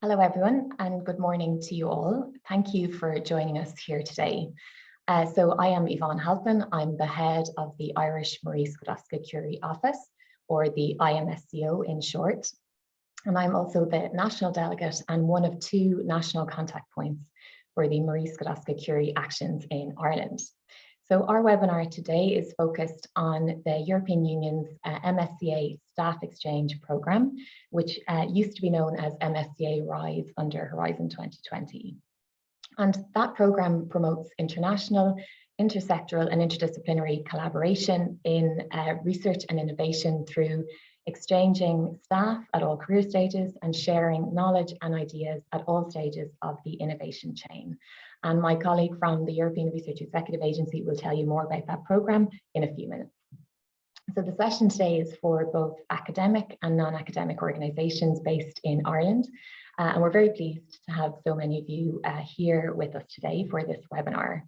Hello, everyone, and good morning to you all. Thank you for joining us here today. So I am Yvonne Halpin. I'm the head of the Irish Marie Skłodowska-Curie Office, or the IMSCO in short. And I'm also the national delegate and one of two national contact points for the Marie Skłodowska-Curie actions in Ireland. So our webinar today is focused on the European Union's MSCA Staff Exchange programme, which used to be known as MSCA RISE under Horizon 2020. And that programme promotes international, intersectoral and interdisciplinary collaboration in research and innovation through exchanging staff at all career stages and sharing knowledge and ideas at all stages of the innovation chain. And my colleague from the European Research Executive Agency will tell you more about that programme in a few minutes. So the session today is for both academic and non-academic organisations based in Ireland. And we're very pleased to have so many of you here with us today for this webinar.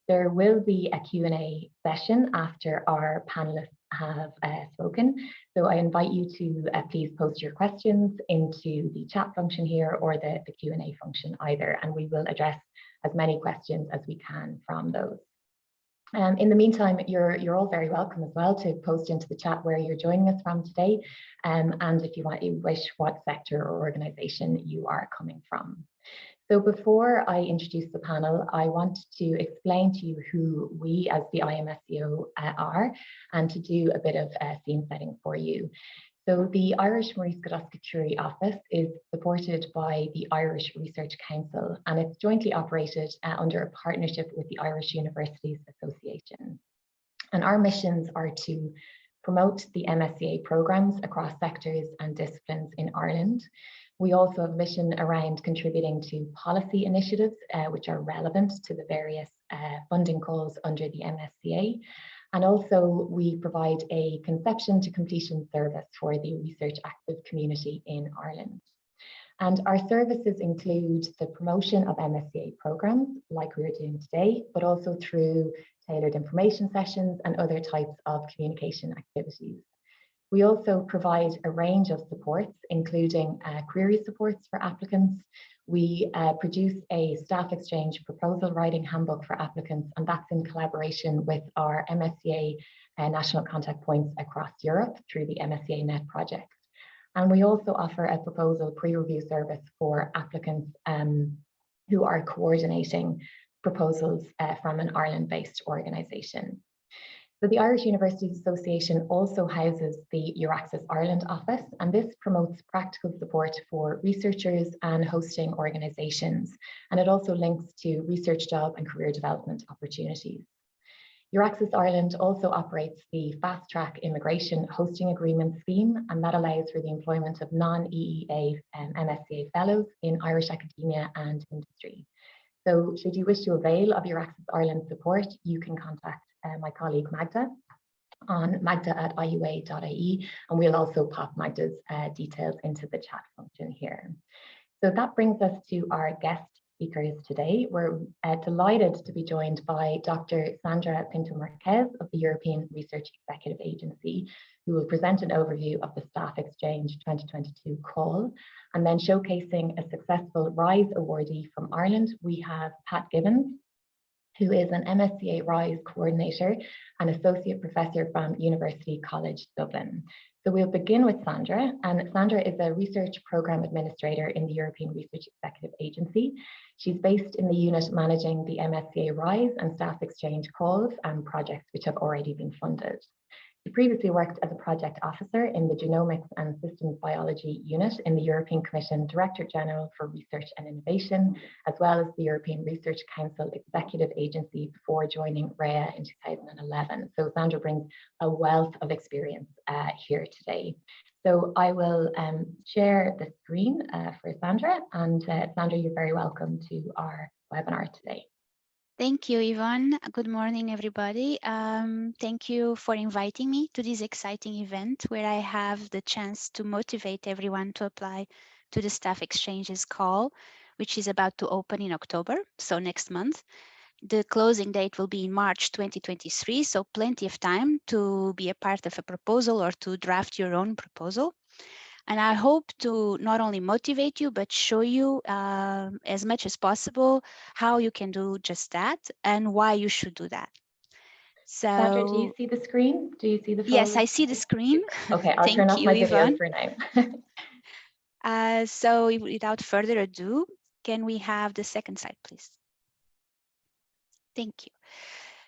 There will be a Q&A session after our panelists have spoken. So I invite you to please post your questions into the chat function here or the Q&A function either, and we will address as many questions as we can from those. In the meantime, you're all very welcome as well to post into the chat where you're joining us from today, and if you wish, what sector or organisation you are coming from. So before I introduce the panel, I want to explain to you who we as the IMSCO are, and to do a bit of scene setting for you. So the Irish Marie Skłodowska-Curie Office is supported by the Irish Research Council, and it's jointly operated under a partnership with the Irish Universities Association. And our missions are to promote the MSCA programmes across sectors and disciplines in Ireland. We also have a mission around contributing to policy initiatives which are relevant to the various funding calls under the MSCA. And also we provide a conception to completion service for the research active community in Ireland. And our services include the promotion of MSCA programmes like we are doing today, but also through tailored information sessions and other types of communication activities. We also provide a range of supports, including query supports for applicants. We produce a staff exchange proposal writing handbook for applicants, and that's in collaboration with our MSCA national contact points across Europe through the MSCA Net project. And we also offer a proposal pre-review service for applicants who are coordinating proposals from an Ireland-based organisation. So the Irish Universities Association also houses the Euraccess Ireland office, and this promotes practical support for researchers and hosting organisations, and it also links to research job and career development opportunities. Euraccess Ireland also operates the Fast Track Immigration Hosting Agreement scheme, and that allows for the employment of non-EEA MSCA fellows in Irish academia and industry. So should you wish to avail of Euraccess Ireland support, you can contact my colleague Magda on magda@iua.ie, and we'll also pop Magda's details into the chat function here. So that brings us to our guest speakers today. We're delighted to be joined by Dr. Sandra Pinto-Marquez of the European Research Executive Agency, who will present an overview of the Staff Exchange 2022 call. And then showcasing a successful RISE awardee from Ireland, we have Pat Gibbons, who is an MSCA RISE coordinator and associate professor from University College Dublin. So we'll begin with Sandra, and Sandra is a research program administrator in the European Research Executive Agency. She's based in the unit managing the MSCA RISE and Staff Exchange calls and projects which have already been funded. She previously worked as a project officer in the Genomics and Systems Biology Unit in the European Commission Director General for Research and Innovation, as well as the European Research Council Executive Agency before joining REA in 2011. So Sandra brings a wealth of experience here today. So I will share the screen for Sandra, and Sandra, you're very welcome to our webinar today. Thank you, Yvonne. Good morning, everybody. Thank you for inviting me to this exciting event where I have the chance to motivate everyone to apply to the Staff Exchanges call, which is about to open in October, so next month. The closing date will be in March 2023, so plenty of time to be a part of a proposal or to draft your own proposal. And I hope to not only motivate you, but show you as much as possible how you can do just that and why you should do that. Sandra, do you So see the screen? Do you see the full yes, I see the screen? screen. Okay, I'll turn Thank off you, my video Yvonne. for now. So without further ado, can we have the second slide, please? Thank you.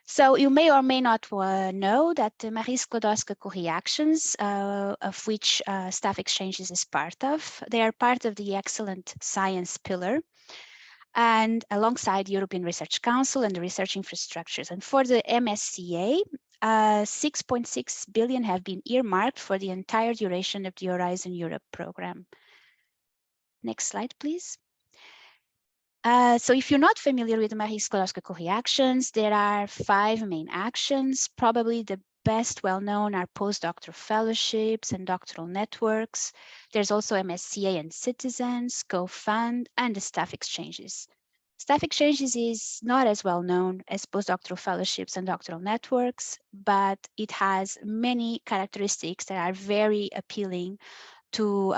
So you may or may not know that the Marie Skłodowska-Curie Actions, of which Staff Exchanges is part of, they are part of the Excellent Science pillar, and alongside the European Research Council and the research infrastructures. And for the MSCA, 6.6 billion have been earmarked for the entire duration of the Horizon Europe program. Next slide, please. So if you're not familiar with the Marie Skłodowska-Curie actions, there are 5 main actions. Probably the best well-known are postdoctoral fellowships and doctoral networks. There's also MSCA and Citizens, Co-Fund, and the Staff Exchanges. Staff Exchanges is not as well known as postdoctoral fellowships and doctoral networks, but it has many characteristics that are very appealing to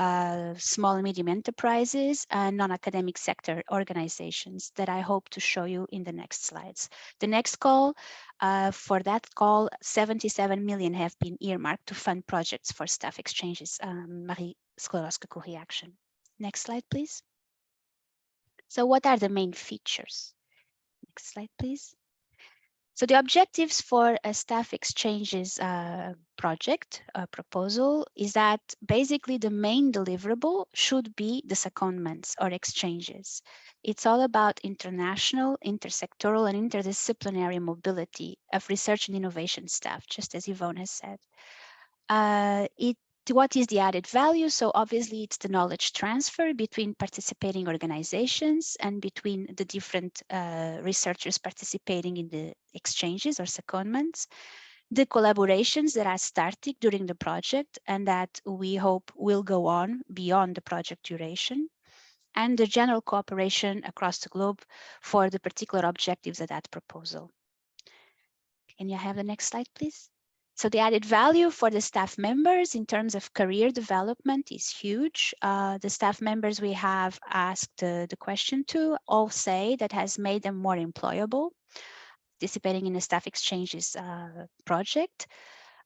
small and medium enterprises and non-academic sector organizations that I hope to show you in the next slides. The next call, for that call, 77 million have been earmarked to fund projects for Staff Exchanges, Marie Skłodowska-Curie Action. Next slide, please. So what are the main features? Next slide, please. So the objectives for a Staff Exchanges project proposal is that basically the main deliverable should be the secondments or exchanges. It's all about international, intersectoral, and interdisciplinary mobility of research and innovation staff, just as Yvonne has said. What is the added value? So obviously it's the knowledge transfer between participating organizations and between the different researchers participating in the exchanges or secondments, the collaborations that are started during the project and that we hope will go on beyond the project duration, and the general cooperation across the globe for the particular objectives of that proposal. Can you have the next slide, please? So the added value for the staff members in terms of career development is huge. The staff members we have asked the question to all say that has made them more employable, participating in the Staff Exchanges project.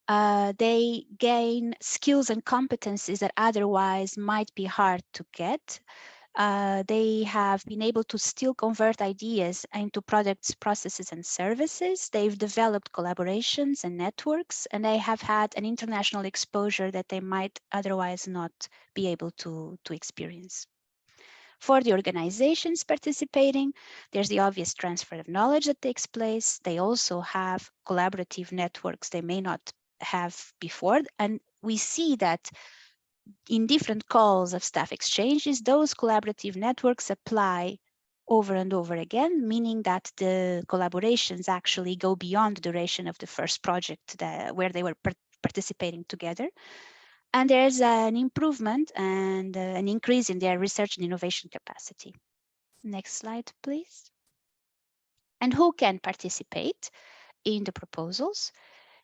They gain skills and competencies that otherwise might be hard to get. They have been able to still convert ideas into products, processes, and services. They've developed collaborations and networks, and they have had an international exposure that they might otherwise not be able to experience. For the organizations participating, there's the obvious transfer of knowledge that takes place. They also have collaborative networks they may not have before, and we see that in different calls of staff exchanges, those collaborative networks apply over and over again, meaning that the collaborations actually go beyond the duration of the first project where they were participating together. And there's an improvement and an increase in their research and innovation capacity. Next slide, please. And who can participate in the proposals?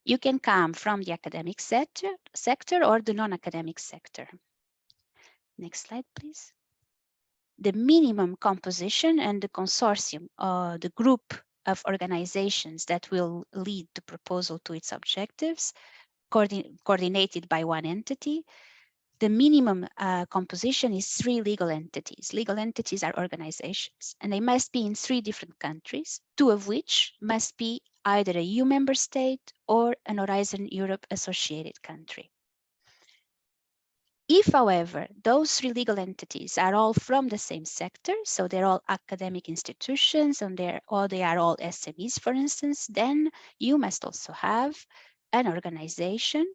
You can come from the academic sector or the non-academic sector. Next slide, please. The minimum composition and the consortium, the group of organizations that will lead the proposal to its objectives, coordinated by one entity. The minimum composition is 3 legal entities. Legal entities are organizations, and they must be in 3 different countries, 2 of which must be either a EU member state or an Horizon Europe associated country. If, however, those 3 legal entities are all from the same sector, so they're all academic institutions and they are all SMEs, for instance, then you must also have an organization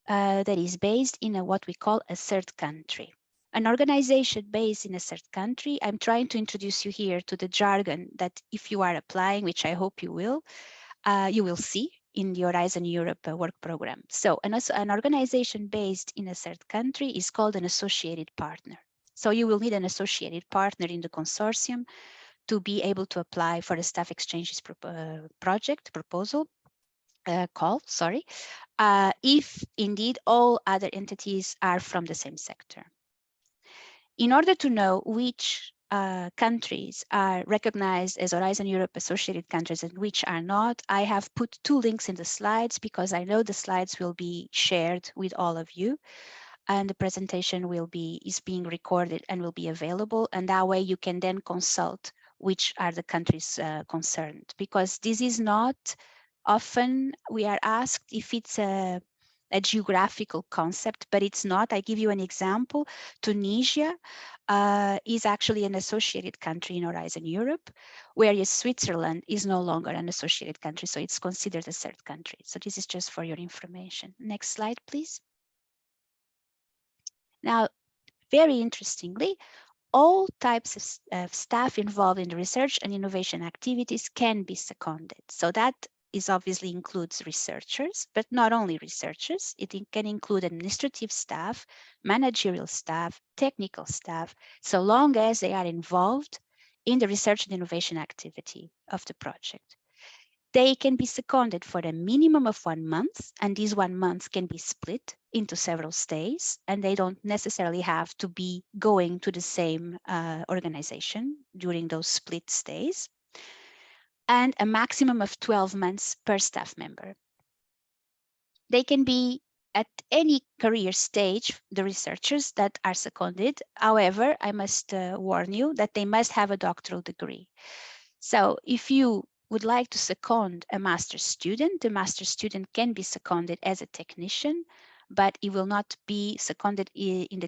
that is based in what we call a third country. An organization based in a third country, I'm trying to introduce you here to the jargon that if you are applying, which I hope you will see in the Horizon Europe work program. So an organization based in a third country is called an associated partner. So you will need an associated partner in the consortium to be able to apply for a Staff Exchanges project proposal. call, sorry, if indeed all other entities are from the same sector. In order to know which countries are recognized as Horizon Europe associated countries and which are not, I have put 2 links in the slides because I know the slides will be shared with all of you, and the presentation is being recorded and will be available, and that way you can then consult which are the countries concerned, because this is not often we are asked if it's a geographical concept, but it's not. I give you an example. Tunisia is actually an associated country in Horizon Europe, whereas Switzerland is no longer an associated country, so it's considered a third country. So this is just for your information. Next slide, please. Now, very interestingly, all types of staff involved in the research and innovation activities can be seconded. So that obviously includes researchers, but not only researchers. It can include administrative staff, managerial staff, technical staff, so long as they are involved in the research and innovation activity of the project. They can be seconded for a minimum of 1 month, and these 1 month can be split into several stays, and they don't necessarily have to be going to the same organization during those split stays, and a maximum of 12 months per staff member. They can be at any career stage, the researchers that are seconded. However, I must warn you that they must have a doctoral degree. So if you would like to second a master's student, the master's student can be seconded as a technician, but it will not be seconded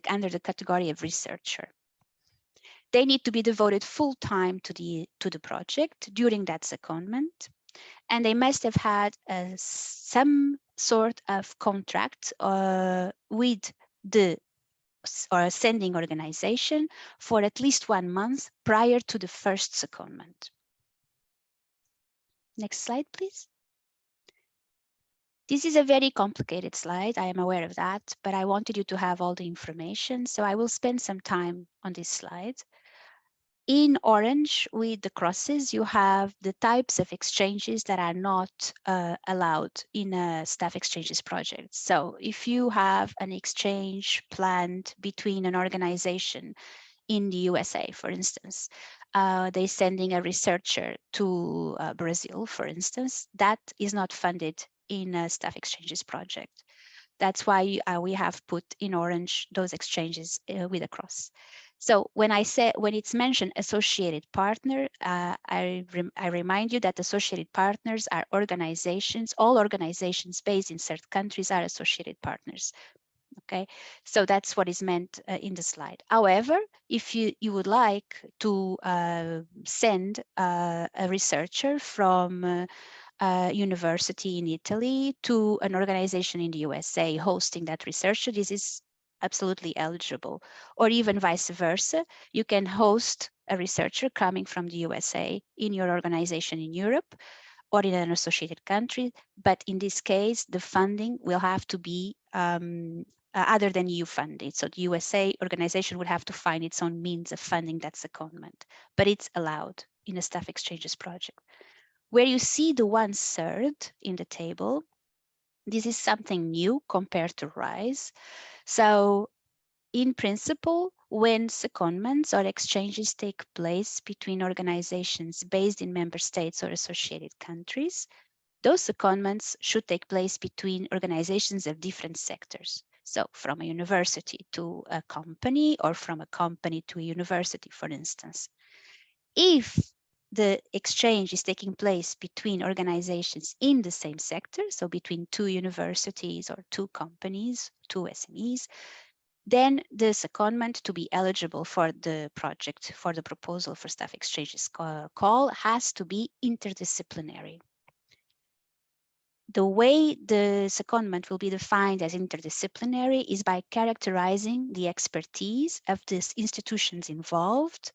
under the category of researcher. They need to be devoted full time to the project during that secondment, and they must have had some sort of contract with the sending organization for at least 1 month prior to the first secondment. Next slide, please. This is a very complicated slide, I am aware of that, but I wanted you to have all the information, so I will spend some time on this slide. In orange with the crosses, you have the types of exchanges that are not allowed in a staff exchanges project. So if you have an exchange planned between an organization in the USA, for instance, they're sending a researcher to Brazil, for instance, that is not funded in a staff exchanges project. That's why we have put in orange those exchanges with a cross. So when it's mentioned associated partner, I remind you that associated partners are organizations, all organizations based in certain countries are associated partners. Okay, so that's what is meant in the slide. However, if you would like to send a researcher from a university in Italy to an organization in the USA hosting that researcher, this is absolutely eligible. Or even vice versa, you can host a researcher coming from the USA in your organization in Europe or in an associated country, but in this case, the funding will have to be other than EU funded. So the USA organization would have to find its own means of funding that secondment, but it's allowed in a staff exchanges project. Where you see the 1/3 in the table, this is something new compared to RISE. So in principle, when secondments or exchanges take place between organizations based in member states or associated countries, those secondments should take place between organizations of different sectors. So from a university to a company, or from a company to a university, for instance. If the exchange is taking place between organizations in the same sector, so between 2 universities or 2 companies, 2 SMEs, then the secondment to be eligible for the project, for the proposal for staff exchanges call, has to be interdisciplinary. The way the secondment will be defined as interdisciplinary is by characterizing the expertise of these institutions involved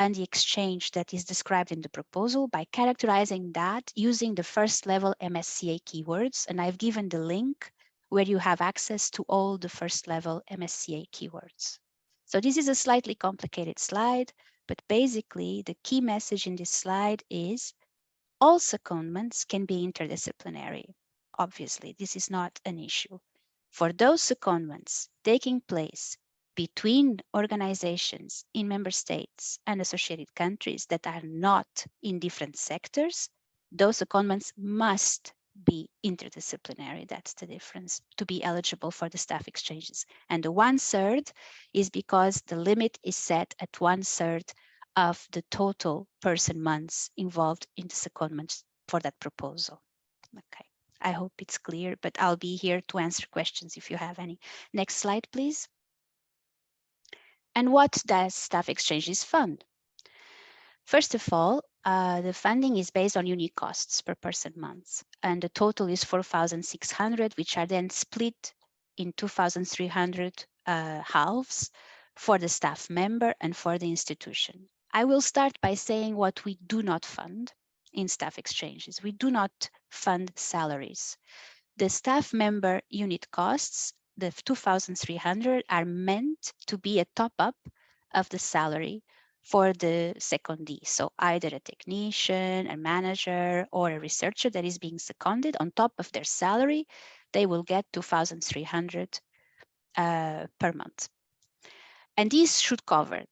and the exchange that is described in the proposal, by characterizing that using the first level MSCA keywords. And I've given the link where you have access to all the first level MSCA keywords. So this is a slightly complicated slide, but basically the key message in this slide is all secondments can be interdisciplinary. obviously, this is not an issue. For those secondments taking place between organizations in member states and associated countries that are not in different sectors, those secondments must be interdisciplinary. That's the difference to be eligible for the staff exchanges. And the 1/3 is because the limit is set at 1/3 of the total person months involved in the secondments for that proposal. Okay, I hope it's clear, but I'll be here to answer questions if you have any. Next slide, please. And what does staff exchanges fund? First of all, the funding is based on unit costs per person month, and the total is 4,600, which are then split in 2,300 halves for the staff member and for the institution. I will start by saying what we do not fund in staff exchanges. We do not fund salaries. The staff member unit costs, the 2,300, are meant to be a top-up of the salary for the secondee. So either a technician, a manager, or a researcher that is being seconded on top of their salary, they will get 2,300 per month. And these should cover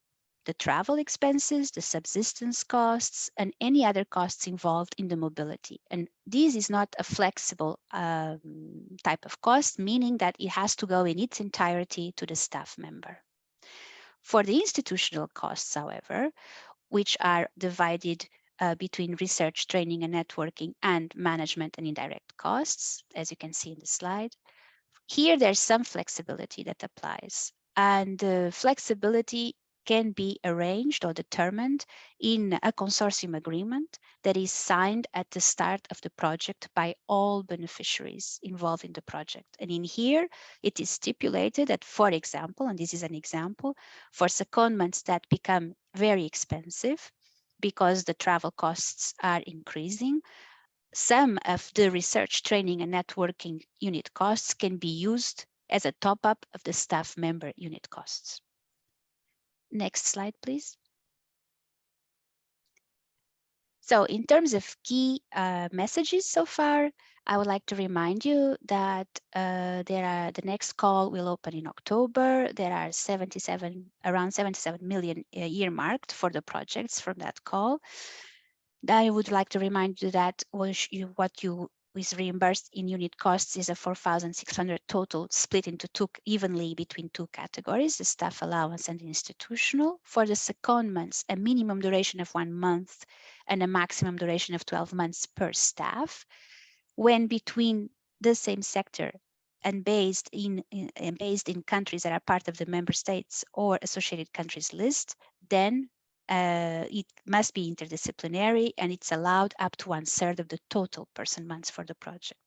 the travel expenses, the subsistence costs, and any other costs involved in the mobility. And this is not a flexible type of cost, meaning that it has to go in its entirety to the staff member. For the institutional costs, however, which are divided between research, training, and networking, and management and indirect costs, as you can see in the slide, here there's some flexibility that applies. And the flexibility can be arranged or determined in a consortium agreement that is signed at the start of the project by all beneficiaries involved in the project. And in here, it is stipulated that, for example, and this is an example, for secondments that become very expensive because the travel costs are increasing, some of the research, training, and networking unit costs can be used as a top-up of the staff member unit costs. Next slide, please. So in terms of key messages so far, I would like to remind you that the next call will open in October. There are around 77 million earmarked for the projects from that call. I would like to remind you that what you is reimbursed in unit costs is a 4,600 total, split into evenly between two categories, the staff allowance and the institutional. For the secondments, a minimum duration of 1 month and a maximum duration of 12 months per staff. When between the same sector and based in countries that are part of the member states or associated countries list, then it must be interdisciplinary, and it's allowed up to 1/3 of the total person months for the project.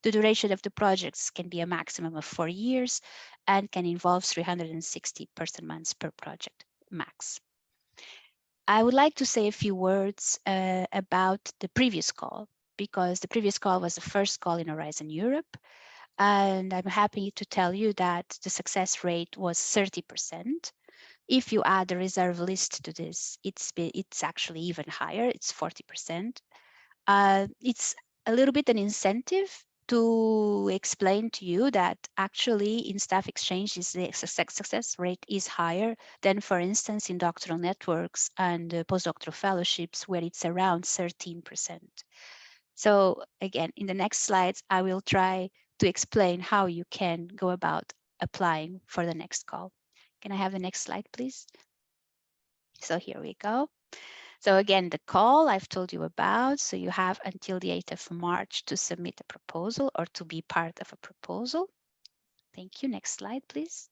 The duration of the projects can be a maximum of 4 years and can involve 360 person months per project max. I would like to say a few words about the previous call, because the previous call was the first call in Horizon Europe. And I'm happy to tell you that the success rate was 30%. If you add the reserve list to this, it's actually even higher, it's 40%. It's a little bit an incentive to explain to you that actually in staff exchanges, the success rate is higher than, for instance, in doctoral networks and postdoctoral fellowships, where it's around 13%. So again, in the next slides, I will try to explain how you can go about applying for the next call. Can I have the next slide, please? So here we go. So again, the call I've told you about. So you have until the 8th of March to submit a proposal or to be part of a proposal. Thank you. Next slide, please.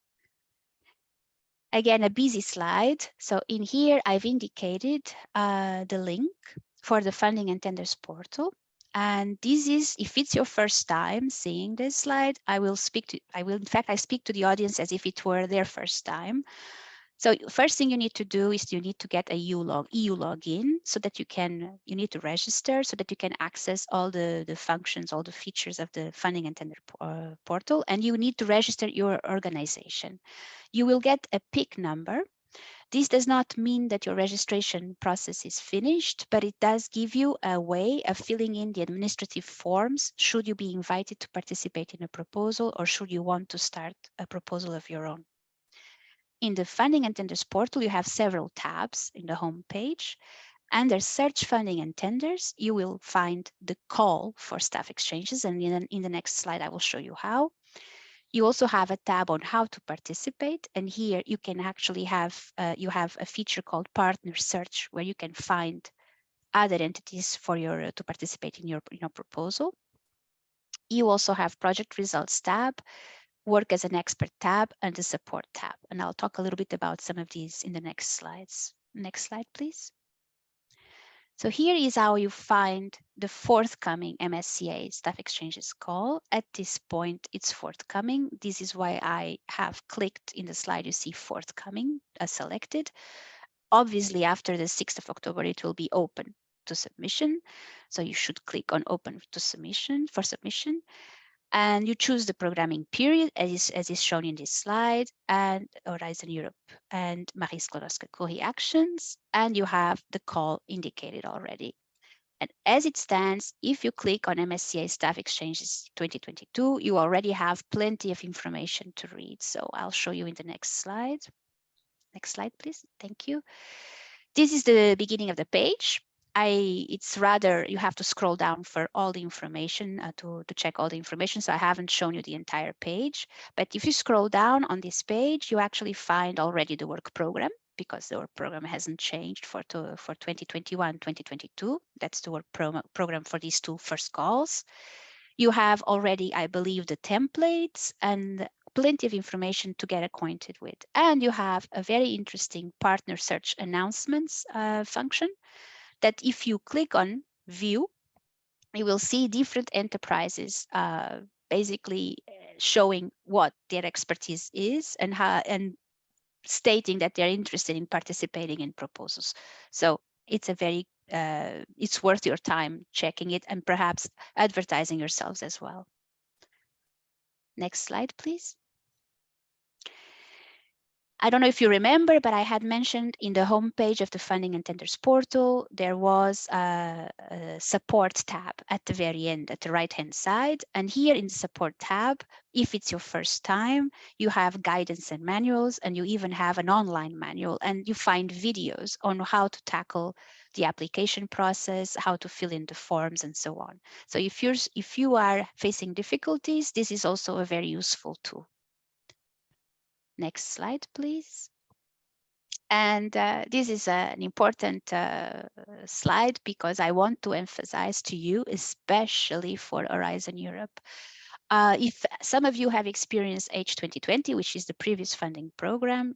Again, a busy slide. So in here, I've indicated the link for the funding and tenders portal. And this is, if it's your first time seeing this slide, in fact, I speak to the audience as if it were their first time. So first thing you need to do is you need to get a EU login so that you need to register so that you can access all the functions, all the features of the funding and tender portal, and you need to register your organization. You will get a PIC number This does not mean that your registration process is finished, but it does give you a way of filling in the administrative forms should you be invited to participate in a proposal or should you want to start a proposal of your own. In the Funding and Tenders portal, you have several tabs in the home page. Under Search Funding and Tenders, you will find the call for staff exchanges, and in the next slide, I will show you how. You also have a tab on how to participate, and here you can actually have you have a feature called Partner Search, where you can find other entities for your to participate in your proposal. You also have Project Results tab, Work as an Expert tab, and the Support tab. And I'll talk a little bit about some of these in the next slides. Next slide, please. So here is how you find the forthcoming MSCA Staff Exchanges call. At this point, it's forthcoming. This is why I have clicked in the slide, you see forthcoming selected. Obviously, after the 6th of October, it will be open to submission. So you should click on open to submission for submission. And you choose the programming period as is shown in this slide, and Horizon Europe and Marie Skłodowska-Curie actions, and you have the call indicated already. And as it stands, if you click on MSCA Staff Exchanges 2022, you already have plenty of information to read. So I'll show you in the next slide. Next slide, please. Thank you. This is the beginning of the page. It's rather, you have to scroll down for all the information to check all the information. So I haven't shown you the entire page, but if you scroll down on this page, you actually find already the work program, because the work program hasn't changed for 2021, 2022. That's the work program for these two first calls. You have already, I believe, the templates and plenty of information to get acquainted with. And you have a very interesting partner search announcements function that if you click on view, you will see different enterprises basically showing what their expertise is and how, and stating that they're interested in participating in proposals. So it's a very, it's worth your time checking it and perhaps advertising yourselves as well. Next slide, please. I don't know if you remember, but I had mentioned in the homepage of the Funding and Tenders portal, there was a support tab at the very end, at the right-hand side. And here in the support tab, if it's your first time, you have guidance and manuals, and you even have an online manual, and you find videos on how to tackle the application process, how to fill in the forms, and so on. So if you are facing difficulties, this is also a very useful tool. Next slide, please. And this is an important slide because I want to emphasize to you, especially for Horizon Europe. If some of you have experienced H2020, which is the previous funding program,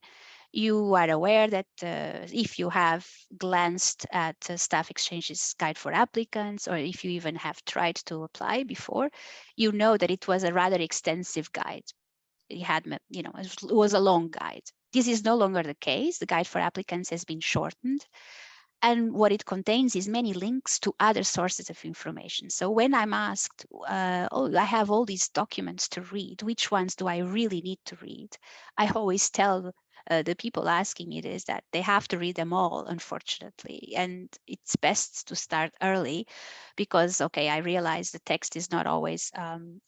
you are aware that if you have glanced at Staff Exchanges Guide for Applicants, or if you even have tried to apply before, you know that it was a rather extensive guide. It had, you know, it was a long guide. This is no longer the case. The guide for applicants has been shortened. And what it contains is many links to other sources of information. So when I'm asked, oh, I have all these documents to read, which ones do I really need to read? I always tell the people asking me this that they have to read them all, unfortunately. And it's best to start early because, okay, I realize the text is not always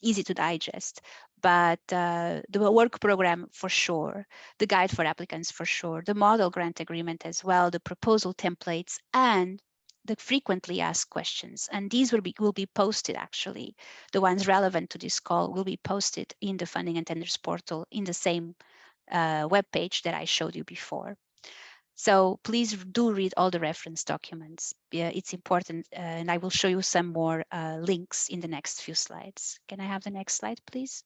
easy to digest, but the work program for sure, the guide for applicants for sure, the model grant agreement as well, the proposal templates, and the frequently asked questions. And these will be posted, actually. The ones relevant to this call will be posted in the Funding and Tenders portal in the same web page that I showed you before. So please do read all the reference documents. Yeah, it's important, and I will show you some more links in the next few slides. Can I have the next slide, please?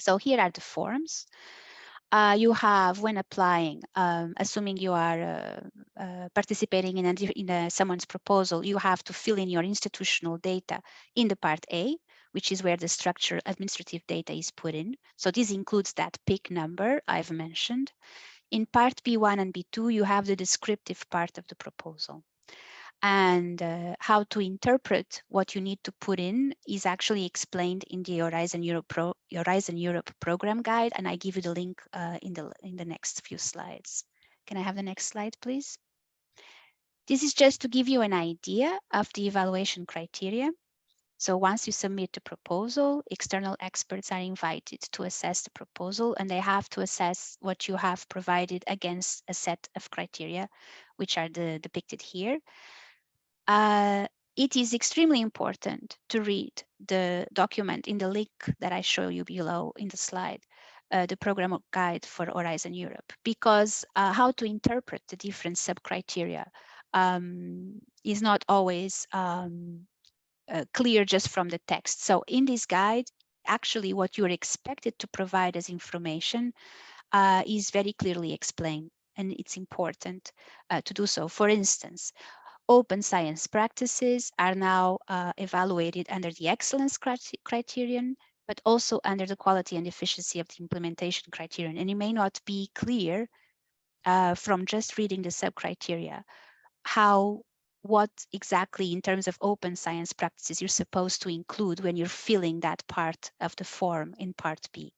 So here are the forms. You have, when applying, assuming you are participating in someone's proposal, you have to fill in your institutional data in the part A, which is where the structured administrative data is put in. So this includes that PIC number I've mentioned. In part B1 and B2, you have the descriptive part of the proposal. And how to interpret what you need to put in is actually explained in the Horizon Europe program guide, and I give you the link in the next few slides. Can I have the next slide, please? This is just to give you an idea of the evaluation criteria. So once you submit the proposal, external experts are invited to assess the proposal, and they have to assess what you have provided against a set of criteria, which are depicted here. It is extremely important to read the document in the link that I show you below in the slide, the program guide for Horizon Europe, because how to interpret the different sub-criteria is not always clear just from the text. So in this guide, actually what you're expected to provide as information is very clearly explained, and it's important to do so. For instance, open science practices are now evaluated under the excellence criterion, but also under the quality and efficiency of the implementation criterion. And it may not be clear from just reading the sub-criteria what exactly in terms of open science practices you're supposed to include when you're filling that part of the form in part B.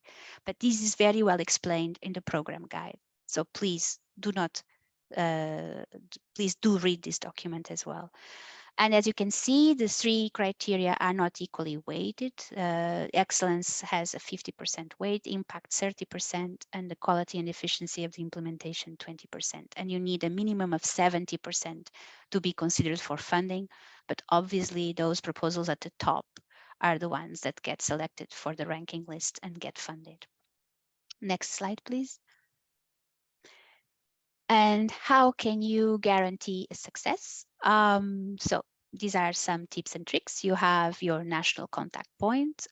But this is very well explained in the program guide. So please do read this document as well. And as you can see, the three criteria are not equally weighted. Excellence has a 50% weight, impact 30%, and the quality and efficiency of the implementation 20%. And you need a minimum of 70% to be considered for funding. But obviously, those proposals at the top are the ones that get selected for the ranking list and get funded. Next slide, please. And how can you guarantee a success? So these are some tips and tricks. You have your national contact point.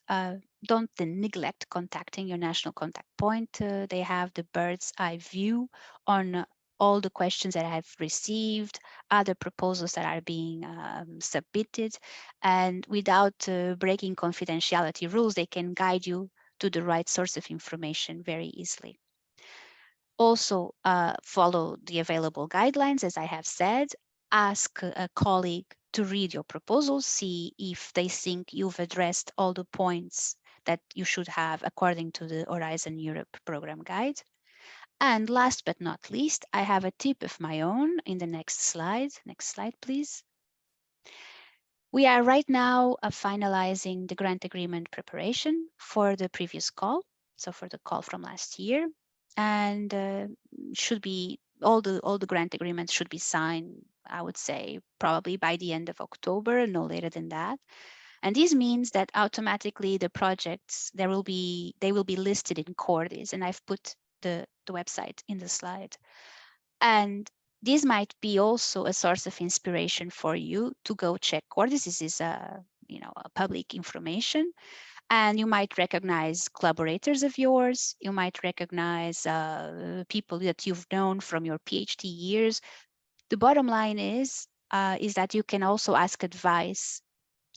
Don't neglect contacting your national contact point. They have the bird's eye view on all the questions that I've received, other proposals that are being submitted, and without breaking confidentiality rules, they can guide you to the right source of information very easily. Also, follow the available guidelines, as I have said. Ask a colleague to read your proposal, see if they think you've addressed all the points that you should have according to the Horizon Europe program guide. And last but not least, I have a tip of my own in the next slide. Next slide, please. We are right now finalizing the grant agreement preparation for the previous call, so for the call from last year. And should be all the grant agreements should be signed, I would say, probably by the end of October, no later than that. And this means that automatically the projects they will be listed in Cordis, and I've put the website in the slide. And this might be also a source of inspiration for you to go check Cordis. This is a public information. And you might recognize collaborators of yours. You might recognize people that you've known from your PhD years. The bottom line is that you can also ask advice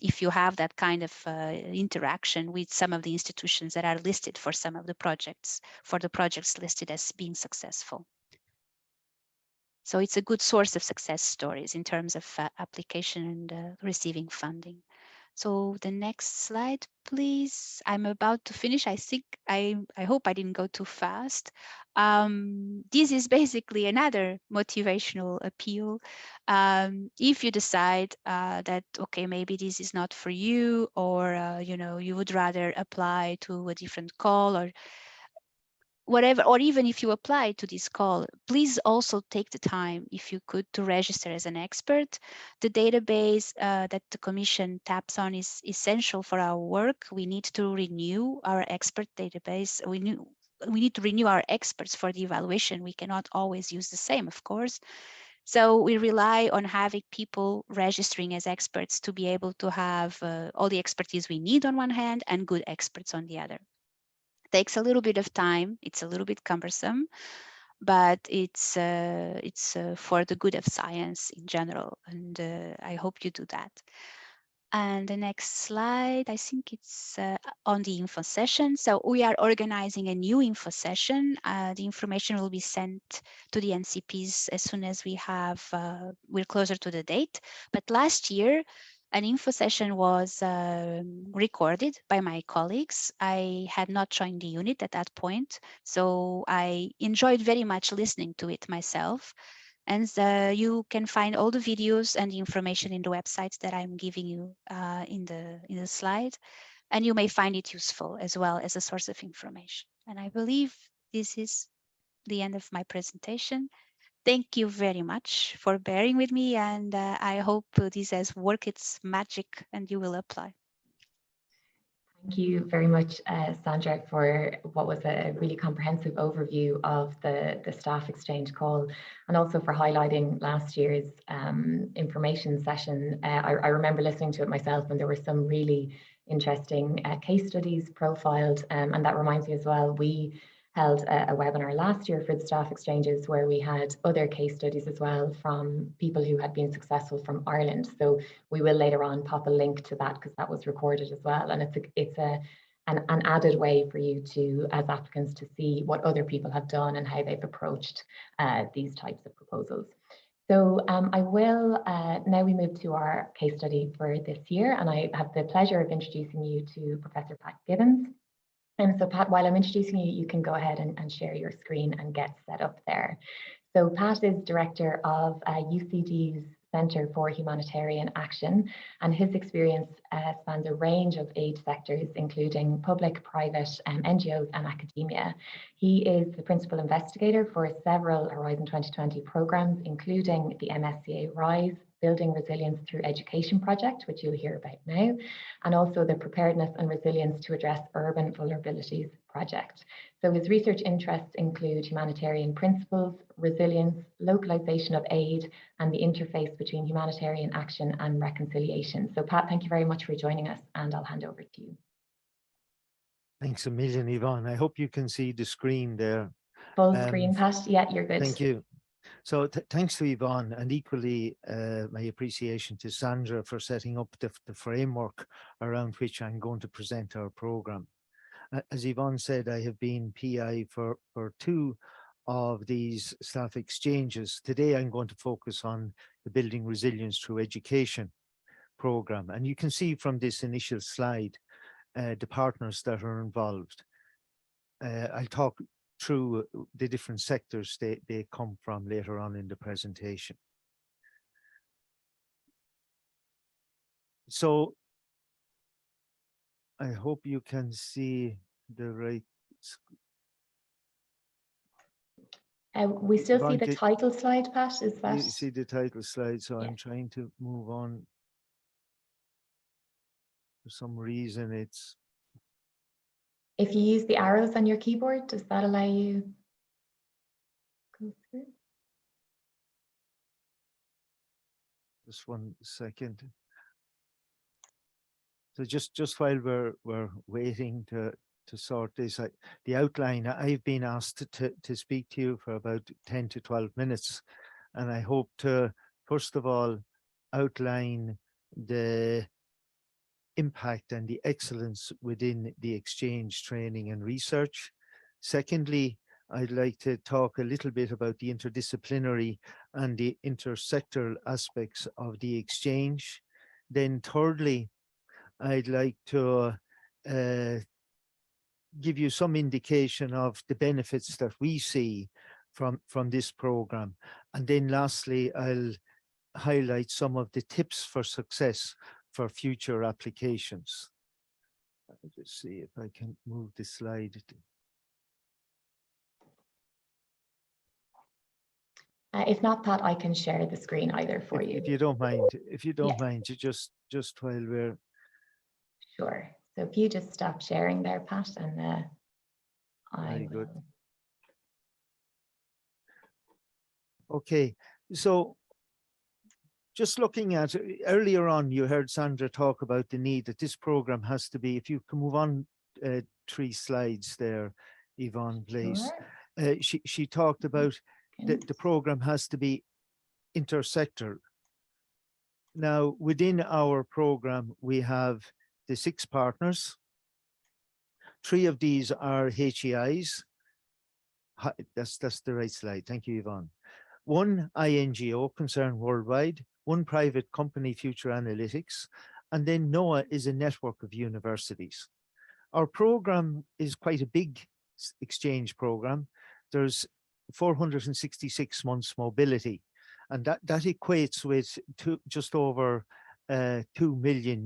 if you have that kind of interaction with some of the institutions that are listed for some of the projects, for the projects listed as being successful. So it's a good source of success stories in terms of application and receiving funding. So the next slide, please. I'm about to finish. I think I hope I didn't go too fast. This is basically another motivational appeal. If you decide that, okay, maybe this is not for you, or you would rather apply to a different call or whatever, or even if you apply to this call, please also take the time, if you could, to register as an expert. The database that the Commission taps on is essential for our work. We need to renew our expert database. We need to renew our experts for the evaluation. We cannot always use the same, of course. So we rely on having people registering as experts to be able to have all the expertise we need on one hand and good experts on the other. Takes a little bit of time. It's a little bit cumbersome, but it's for the good of science in general, and I hope you do that. And the next slide, I think it's on the info session. So we are organizing a new info session. The information will be sent to the NCPs as soon as we're closer to the date. But last year, An info session was recorded by my colleagues. I had not joined the unit at that point, so I enjoyed very much listening to it myself. And you can find all the videos and the information in the websites that I'm giving you in the slide, and you may find it useful as well as a source of information. And I believe this is the end of my presentation. Thank you very much for bearing with me, and I hope this has worked its magic and you will apply. Thank you very much, Sandra, for what was a really comprehensive overview of the staff exchange call, and also for highlighting last year's information session. I remember listening to it myself, and there were some really interesting case studies profiled, and that reminds me as well, we held a webinar last year for the staff exchanges where we had other case studies as well from people who had been successful from Ireland. So we will later on pop a link to that because that was recorded as well. And it's an added way for you to, as applicants, to see what other people have done and how they've approached these types of proposals. So I will, now we move to our case study for this year, and I have the pleasure of introducing you to Professor Pat Gibbons. And so Pat, while I'm introducing you, you can go ahead and share your screen and get set up there. So Pat is director of UCD's Centre for Humanitarian Action, and his experience spans a range of aid sectors, including public, private, NGOs and academia. He is the principal investigator for several Horizon 2020 programs, including the MSCA RISE, Building Resilience Through Education project, which you'll hear about now, and also the Preparedness and Resilience to Address Urban Vulnerabilities project. So his research interests include humanitarian principles, resilience, localization of aid, and the interface between humanitarian action and reconciliation. So Pat, thank you very much for joining us, and I'll hand over to you. Thanks a million, Yvonne. I hope you can see the screen there. Full screen, Pat? Yeah, you're good. Thank you. So thanks to Yvonne, and equally my appreciation to Sandra for setting up the framework around which I'm going to present our program. As Yvonne said, I have been PI for two of these staff exchanges. Today I'm going to focus on the Building Resilience Through Education program. And you can see from this initial slide the partners that are involved. I'll talk through the different sectors they come from later on in the presentation. So I hope you can see the right. We still see the title slide, Pat, is that? You see the title slide, so yeah. I'm trying to move on. For some reason it's... If you use the arrows on your keyboard, does that allow you go through? Just 1 second. So just while we're waiting to sort this, the outline, I've been asked to speak to you for about 10 to 12 minutes, and I hope to first of all outline the impact and the excellence within the exchange training and research. Secondly, I'd like to talk a little bit about the interdisciplinary and the intersectoral aspects of the exchange. Then thirdly, I'd like to give you some indication of the benefits that we see from this program. And then lastly, I'll highlight some of the tips for success for future applications. I'll just see if I can move the slide. If not, Pat, I can share the screen either for you. If you don't mind, you just while we're... Sure. So if you just stop sharing there, Pat, and I will. Good. Okay, so just looking at earlier on, you heard Sandra talk about the need that this program has to be, if you can move on 3 slides there, Yvonne, please. Sure. She talked about the program has to be intersectoral. Now, within our program, we have the 6 partners. 3 of these are HEIs. That's the right slide. Thank you, Yvonne. 1 INGO, Concern Worldwide. one private company, Future Analytics, and then NOAA is a network of universities. Our program is quite a big exchange program. There's 466 months mobility, and that equates with just over €2 million.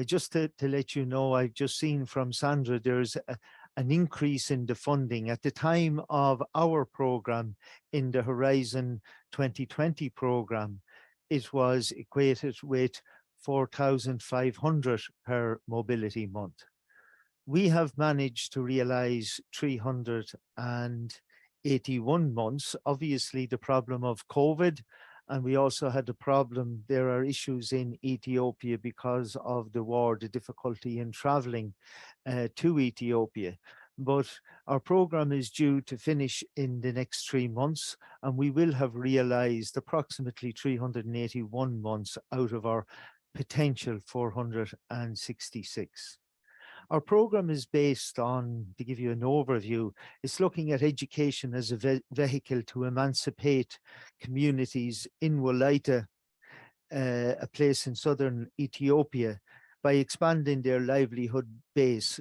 Just to let you know, I've just seen from Sandra, there's an increase in the funding. At the time of our program in the Horizon 2020 program, it was equated with 4,500 per mobility month. We have managed to realize 381 months. Obviously, the problem of COVID, and we also had the problem, there are issues in Ethiopia because of the war, the difficulty in traveling to Ethiopia. But our program is due to finish in the next 3 months, and we will have realized approximately 381 months out of our potential 466. Our program is based on, to give you an overview, it's looking at education as a vehicle to emancipate communities in Wolaita, a place in southern Ethiopia, by expanding their livelihood base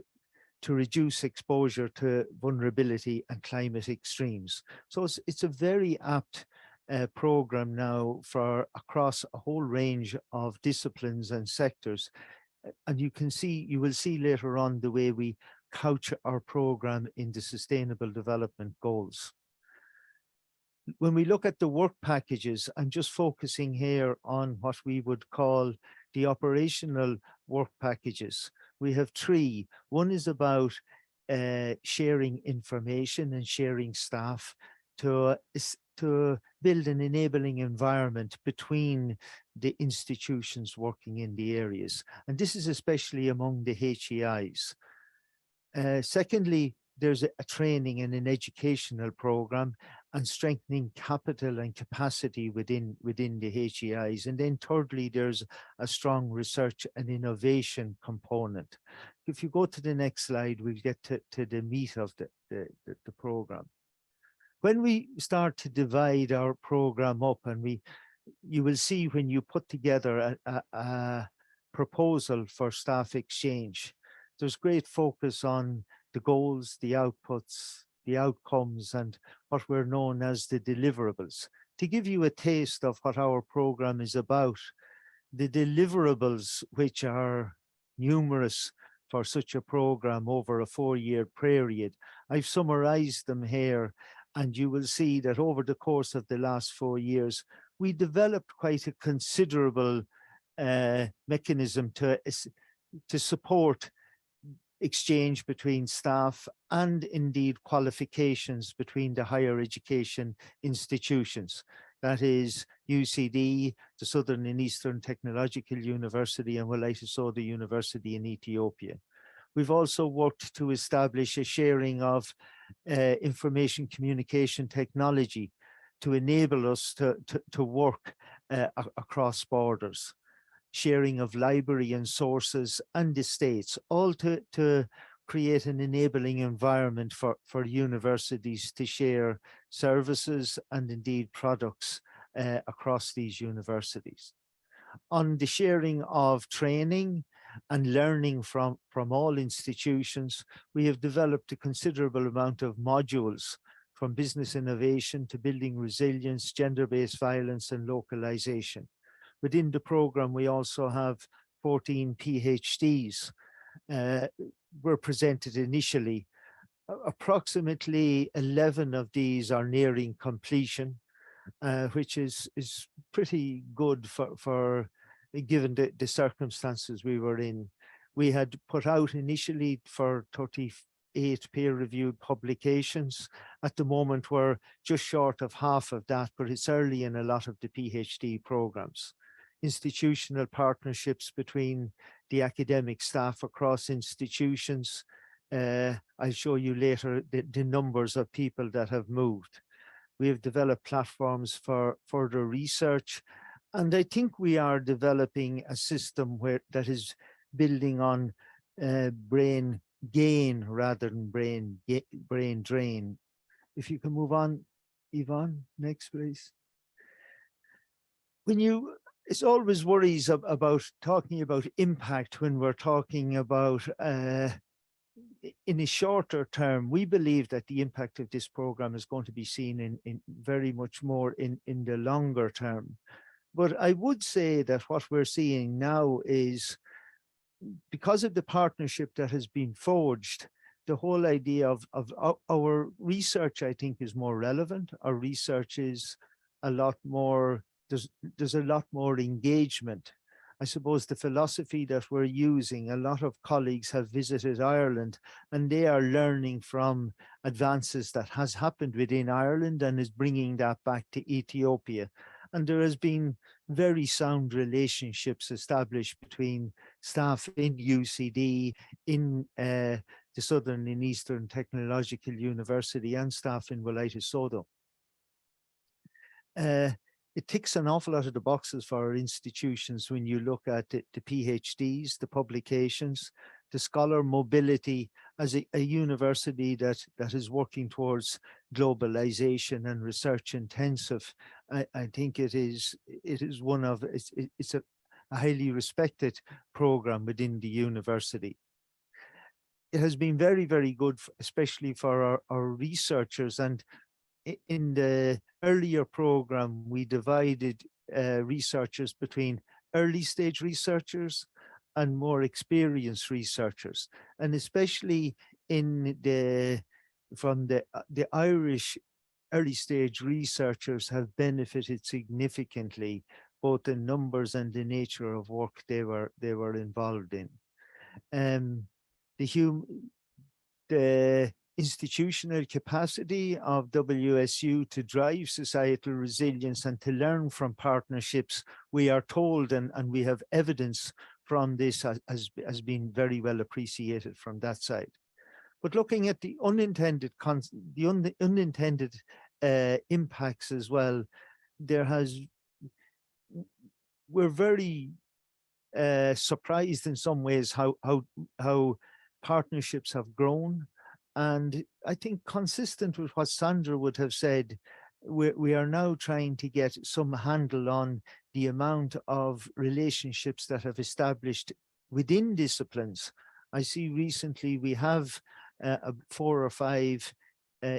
to reduce exposure to vulnerability and climate extremes. So it's a very apt program now for across a whole range of disciplines and sectors. And you will see later on the way we couch our program in the Sustainable Development Goals. When we look at the work packages, I'm just focusing here on what we would call the operational work packages. We have 3. One is about sharing information and sharing staff to build an enabling environment between the institutions working in the areas. And this is especially among the HEIs. Secondly, there's a training and an educational program and strengthening capital and capacity within the HEIs. And then thirdly, there's a strong research and innovation component. If you go to the next slide, we'll get to the meat of the program. When we start to divide our program up, and you will see when you put together a proposal for staff exchange, there's great focus on the goals, the outputs, the outcomes, and what we're known as the deliverables. To give you a taste of what our program is about, the deliverables, which are numerous for such a program over a 4-year period, I've summarized them here, and you will see that over the course of the last 4 years, we developed quite a considerable mechanism to support exchange between staff and indeed qualifications between the higher education institutions. That is UCD, the Southern and Eastern Technological University, and Wolaita Soda University in Ethiopia. We've also worked to establish a sharing of information communication technology to enable us to work across borders. Sharing of library and sources and estates, all to create an enabling environment for universities to share services and indeed products across these universities. On the sharing of training and learning from all institutions, we have developed a considerable amount of modules, from business innovation to building resilience, gender-based violence, and localization. Within the program, we also have 14 PhDs were presented initially. Approximately 11 of these are nearing completion, which is pretty good for given the circumstances we were in. We had put out initially for 38 peer-reviewed publications. At the moment, we're just short of half of that, but it's early in a lot of the PhD programs. Institutional partnerships between the academic staff across institutions. I'll show you later the numbers of people that have moved. We have developed platforms for further research, and I think we are developing a system that is building on brain gain rather than brain drain. If you can move on, Yvonne, next please. it's always worries about talking about impact when we're talking about in a shorter term. We believe that the impact of this program is going to be seen in very much more in the longer term. But I would say that what we're seeing now is, because of the partnership that has been forged, the whole idea of our research, I think, is more relevant. Our research is a lot more, there's a lot more engagement. I suppose the philosophy that we're using, a lot of colleagues have visited Ireland and they are learning from advances that has happened within Ireland and is bringing that back to Ethiopia. And there has been very sound relationships established between staff in UCD, in the Southern and Eastern Technological University, and staff in Wolaita Sodo. It ticks an awful lot of the boxes for our institutions when you look at the PhDs, the publications, the scholar mobility as a university that is working towards globalization and research intensive. I think it's a highly respected program within the university. It has been very, very good, especially for our researchers. And in the earlier program, we divided researchers between early stage researchers and more experienced researchers. And especially from the Irish early stage researchers have benefited significantly, both in numbers and the nature of work they were involved in. The institutional capacity of WSU to drive societal resilience and to learn from partnerships, we are told, and we have evidence from this, has been very well appreciated from that side. But looking at the unintended impacts as well, we're very surprised in some ways how partnerships have grown. And I think, consistent with what Sandra would have said, we are now trying to get some handle on the amount of relationships that have established within disciplines. I see recently we have 4 or 5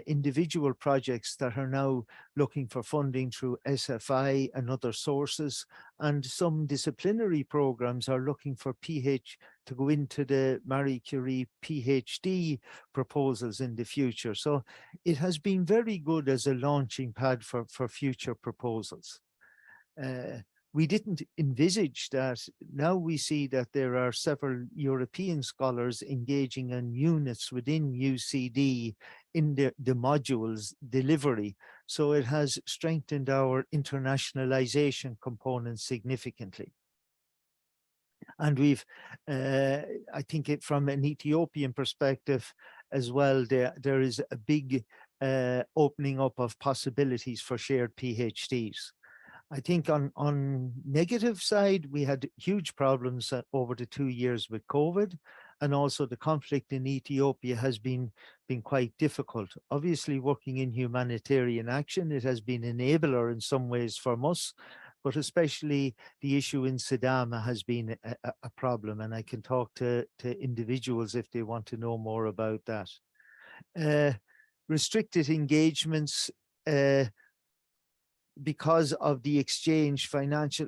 individual projects that are now looking for funding through SFI and other sources, and some disciplinary programs are looking for to go into the Marie Curie PhD proposals in the future. So it has been very good as a launching pad for future proposals. We didn't envisage that. Now we see that there are several European scholars engaging in units within UCD in the modules delivery. So it has strengthened our internationalization component significantly. And we've, I think from an Ethiopian perspective as well, there is a big opening up of possibilities for shared PhDs. I think on negative side, we had huge problems over the 2 years with COVID, and also the conflict in Ethiopia has been quite difficult. Obviously, working in humanitarian action, it has been an enabler in some ways for us, but especially the issue in Sudan has been a problem, and I can talk to individuals if they want to know more about that. Restricted engagements, because of the exchange financial,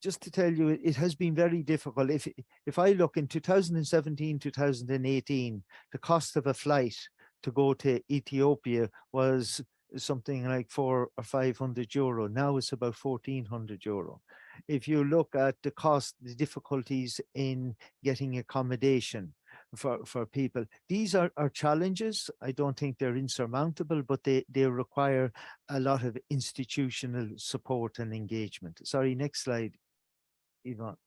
just to tell you, it has been very difficult. If I look in 2017, 2018, the cost of a flight to go to Ethiopia was something like 400 or 500 euro. Now it's about 1,400 euro. If you look at the cost, the difficulties in getting accommodation for people, these are challenges. I don't think they're insurmountable, but they require a lot of institutional support and engagement. Sorry, next slide, Yvonne.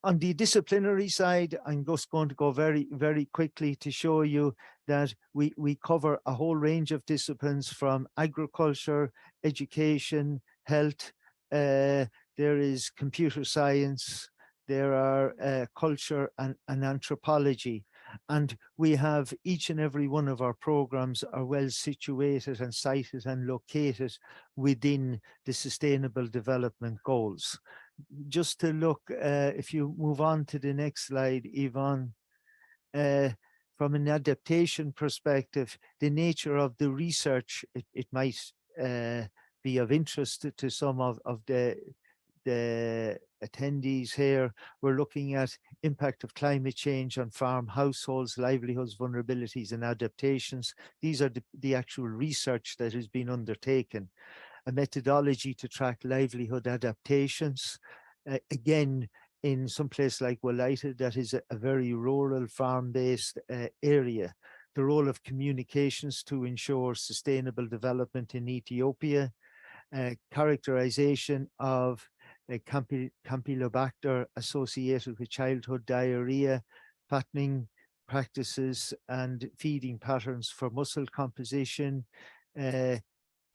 On the disciplinary side, I'm just going to go very, very quickly to show you that we cover a whole range of disciplines, from agriculture, education, health. There is computer science. There are culture and anthropology. And we have each and every one of our programs are well situated and sited and located within the Sustainable Development Goals. Just to look, if you move on to the next slide, Yvonne, from an adaptation perspective, the nature of the research, it might be of interest to some of the attendees here. We're looking at impact of climate change on farm households, livelihoods, vulnerabilities and adaptations. These are the actual research that has been undertaken. A methodology to track livelihood adaptations. Again, in some place like Wolayta, that is a very rural farm-based area. The role of communications to ensure sustainable development in Ethiopia. Characterization of Campylobacter associated with childhood diarrhea, fattening practices and feeding patterns for muscle composition,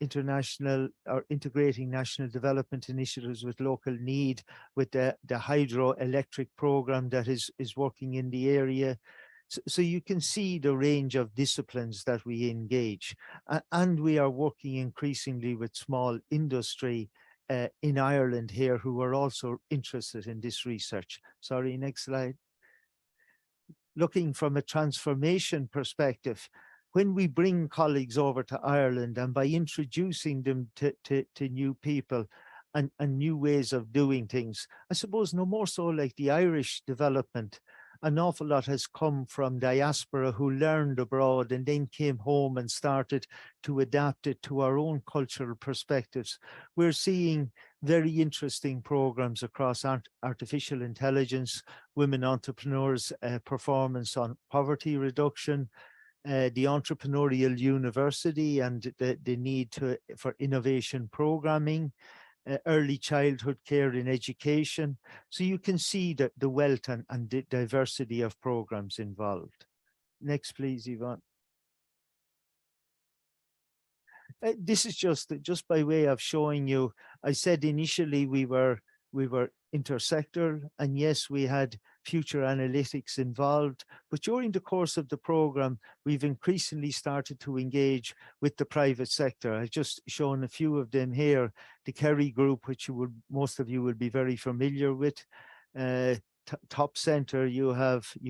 international or integrating national development initiatives with local need, with the hydroelectric program that is working in the area. So you can see the range of disciplines that we engage, and we are working increasingly with small industry in Ireland here who are also interested in this research. Sorry, next slide. Looking from a transformation perspective, when we bring colleagues over to Ireland and by introducing them to new people and new ways of doing things, I suppose no more so like the Irish development, an awful lot has come from diaspora who learned abroad and then came home and started to adapt it to our own cultural perspectives. We're seeing very interesting programs across artificial intelligence, women entrepreneurs, performance on poverty reduction, the entrepreneurial university and the need for innovation programming, early childhood care in education. So you can see that the wealth and the diversity of programs involved. Next, please, Yvonne. This is just by way of showing you, I said initially we were intersectoral, and yes, we had future analytics involved, but during the course of the program, we've increasingly started to engage with the private sector. I've just shown a few of them here. The Kerry Group, which most of you will be very familiar with. Top center, you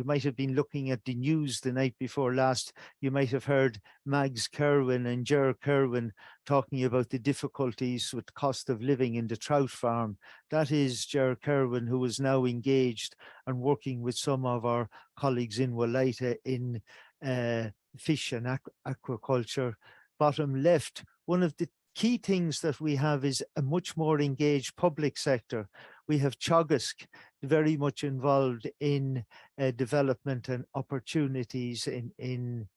might have been looking at the news the night before last. You might have heard Mags Kerwin and Ger Kerwin talking about the difficulties with cost of living in the trout farm. That is Ger Kerwin, who is now engaged and working with some of our colleagues in Wolayta in fish and aquaculture. Bottom left, one of the key things that we have is a much more engaged public sector. We have Teagasc very much involved in development and opportunities in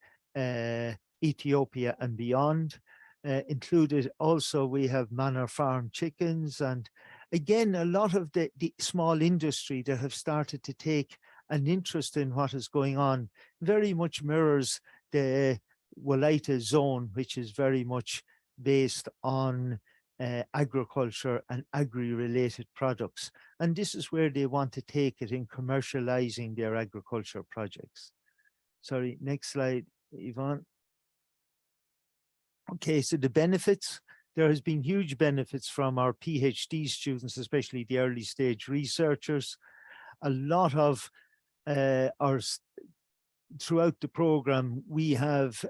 Ethiopia and beyond. Included also, we have Manor Farm chickens, and again, a lot of the small industry that have started to take an interest in what is going on very much mirrors the Wolayta zone, which is very much based on agriculture and agri-related products. And this is where they want to take it in commercializing their agriculture projects. Sorry, next slide, Yvonne. Okay, so the benefits. There has been huge benefits from our PhD students, especially the early stage researchers. A lot of throughout the program, we have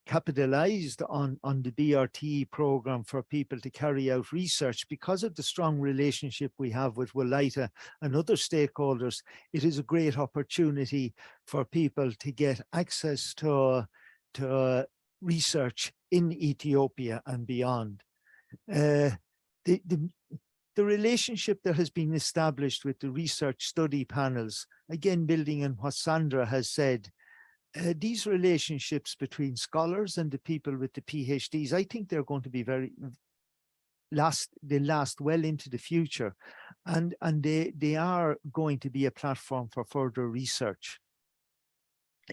capitalized on the BRT program for people to carry out research. Because of the strong relationship we have with Wolayta and other stakeholders, it is a great opportunity for people to get access to research in Ethiopia and beyond. The relationship that has been established with the research study panels, again, building on what Sandra has said, these relationships between scholars and the people with the PhDs, I think they're going to be they last well into the future, and they are going to be a platform for further research.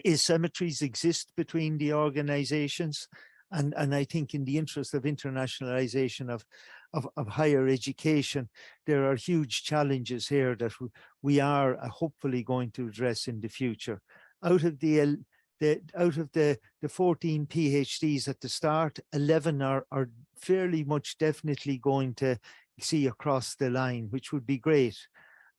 Asymmetries exist between the organizations, and I think in the interest of internationalization of higher education, there are huge challenges here that we are hopefully going to address in the future. out of the 14 PhDs at the start, 11 are fairly much definitely going to see across the line, which would be great.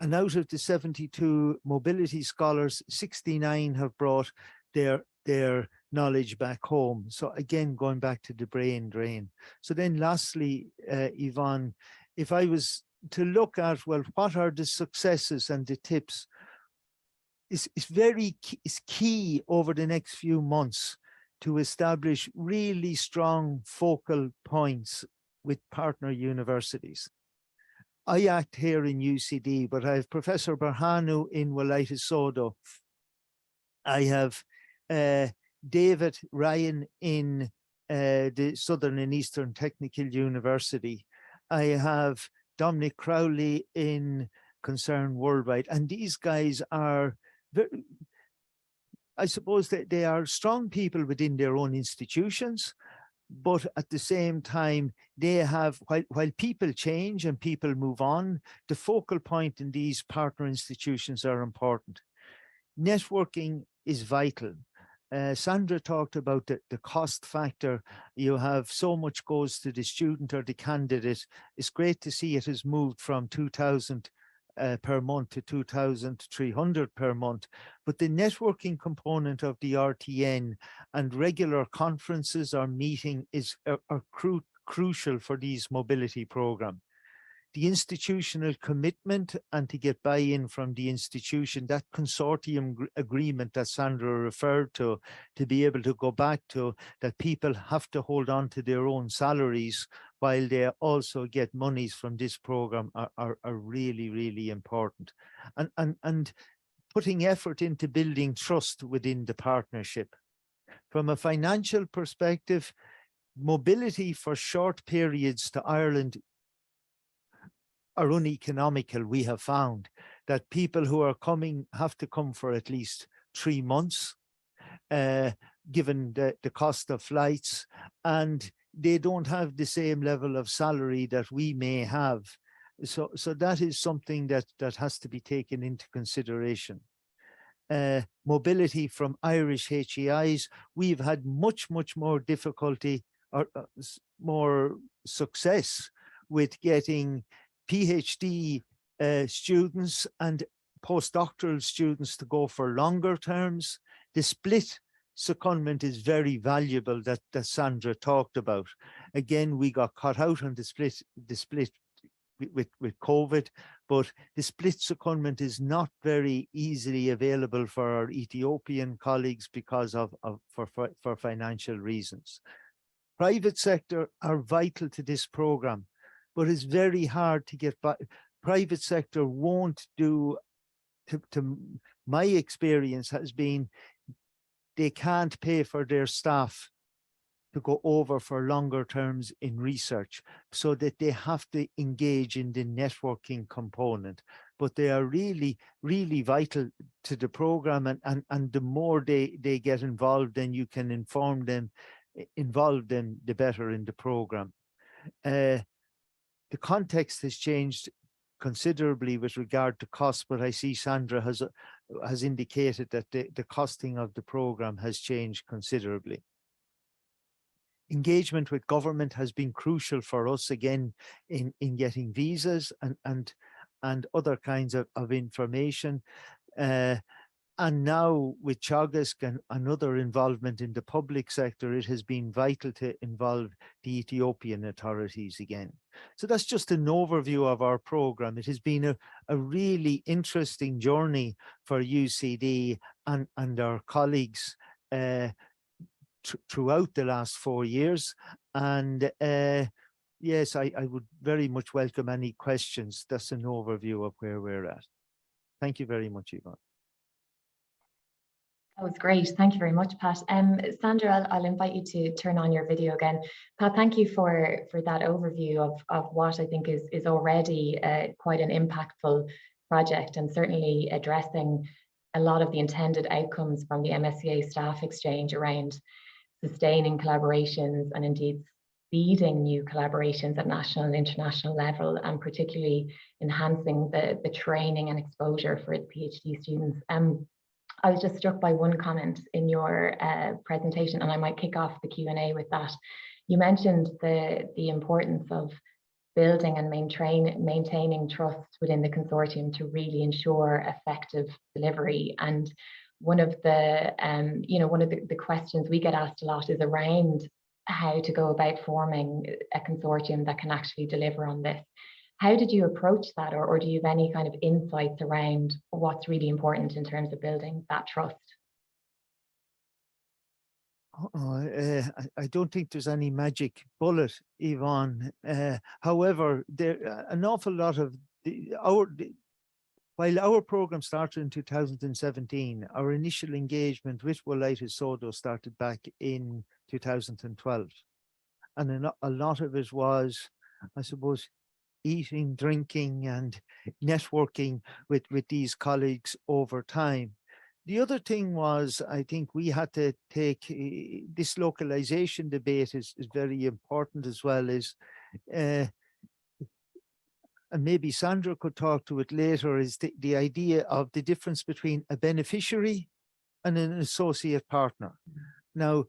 And out of the 72 mobility scholars, 69 have brought their knowledge back home. So again, going back to the brain drain. So then lastly, Yvonne, if I was to look at, well, what are the successes and the tips? It's key over the next few months to establish really strong focal points with partner universities. I act here in UCD, but I have Professor Berhanu in Walaita Sodo. I have David Ryan in the Southern and Eastern Technical University. I have Dominic Crowley in Concern Worldwide. And these guys are, I suppose that they are strong people within their own institutions, but at the same time, they have, while people change and people move on, the focal point in these partner institutions are important. Networking is vital. Sandra talked about the cost factor. You have so much goes to the student or the candidate. It's great to see it has moved from 2,000 per month to 2,300 per month. But the networking component of the RTN and regular conferences or meeting are crucial for these mobility programs. The institutional commitment and to get buy-in from the institution, that consortium agreement that Sandra referred to be able to go back to, that people have to hold on to their own salaries while they also get monies from this program are really, really important. And putting effort into building trust within the partnership. From a financial perspective, mobility for short periods to Ireland are uneconomical. We have found that people who are coming have to come for at least 3 months, given the cost of flights, and they don't have the same level of salary that we may have. So that is something that has to be taken into consideration. Mobility from Irish HEIs, we've had much more difficulty or more success with getting PhD students and postdoctoral students to go for longer terms. The split secondment is very valuable that Sandra talked about. Again, we got caught out on the split with COVID, but the split secondment is not very easily available for our Ethiopian colleagues because for financial reasons. Private sector are vital to this program, but it's very hard to get by. Private sector won't do, to my experience has been, they can't pay for their staff to go over for longer terms in research, so that they have to engage in the networking component. But they are really, really vital to the program, and the more they get involved, then you can involve them, the better in the program. The context has changed considerably with regard to cost, but I see Sandra has indicated that the costing of the program has changed considerably. Engagement with government has been crucial for us, again, in getting visas and other kinds of information. And now with Teagasc and other involvement in the public sector, it has been vital to involve the Ethiopian authorities again. So that's just an overview of our program. It has been a really interesting journey for UCD and our colleagues throughout the last 4 years. And yes, I would very much welcome any questions. That's an overview of where we're at. Thank you very much, Yvonne. That was great. Thank you very much, Pat. Sandra, I'll invite you to turn on your video again. Pat, thank you for that overview of what I think is already quite an impactful project, and certainly addressing a lot of the intended outcomes from the MSCA Staff Exchange around sustaining collaborations and indeed speeding new collaborations at national and international level, and particularly enhancing the training and exposure for the PhD students. I was just struck by one comment in your presentation, and I might kick off the Q&A with that. You mentioned the importance of building and maintaining trust within the consortium to really ensure effective delivery. And one of the the questions we get asked a lot is around how to go about forming a consortium that can actually deliver on this. How did you approach that, or do you have any kind of insights around what's really important in terms of building that trust? I don't think there's any magic bullet, Yvonne. However, there an awful lot of while our program started in 2017, our initial engagement with Woleitis Sodo started back in 2012, and a lot of it was, I suppose, eating, drinking, and networking with these colleagues over time. The other thing was, I think we had to take this localization debate is very important as well as, and maybe Sandra could talk to it later, is the idea of the difference between a beneficiary and an associate partner. Now,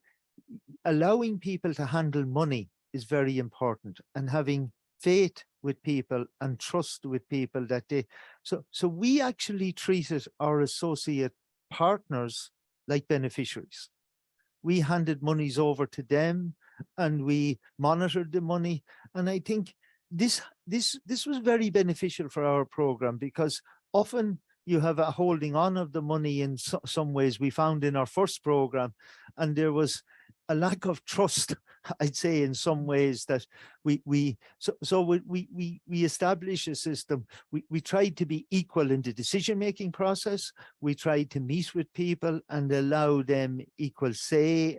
allowing people to handle money is very important, and having faith with people and trust with people that they, so we actually treated our associate partners like beneficiaries. We handed monies over to them and we monitored the money. And I think this was very beneficial for our program, because often you have a holding on of the money in some ways we found in our first program, and there was a lack of trust, I'd say, in some ways, that we established a system. We tried to be equal in the decision-making process. We tried to meet with people and allow them equal say,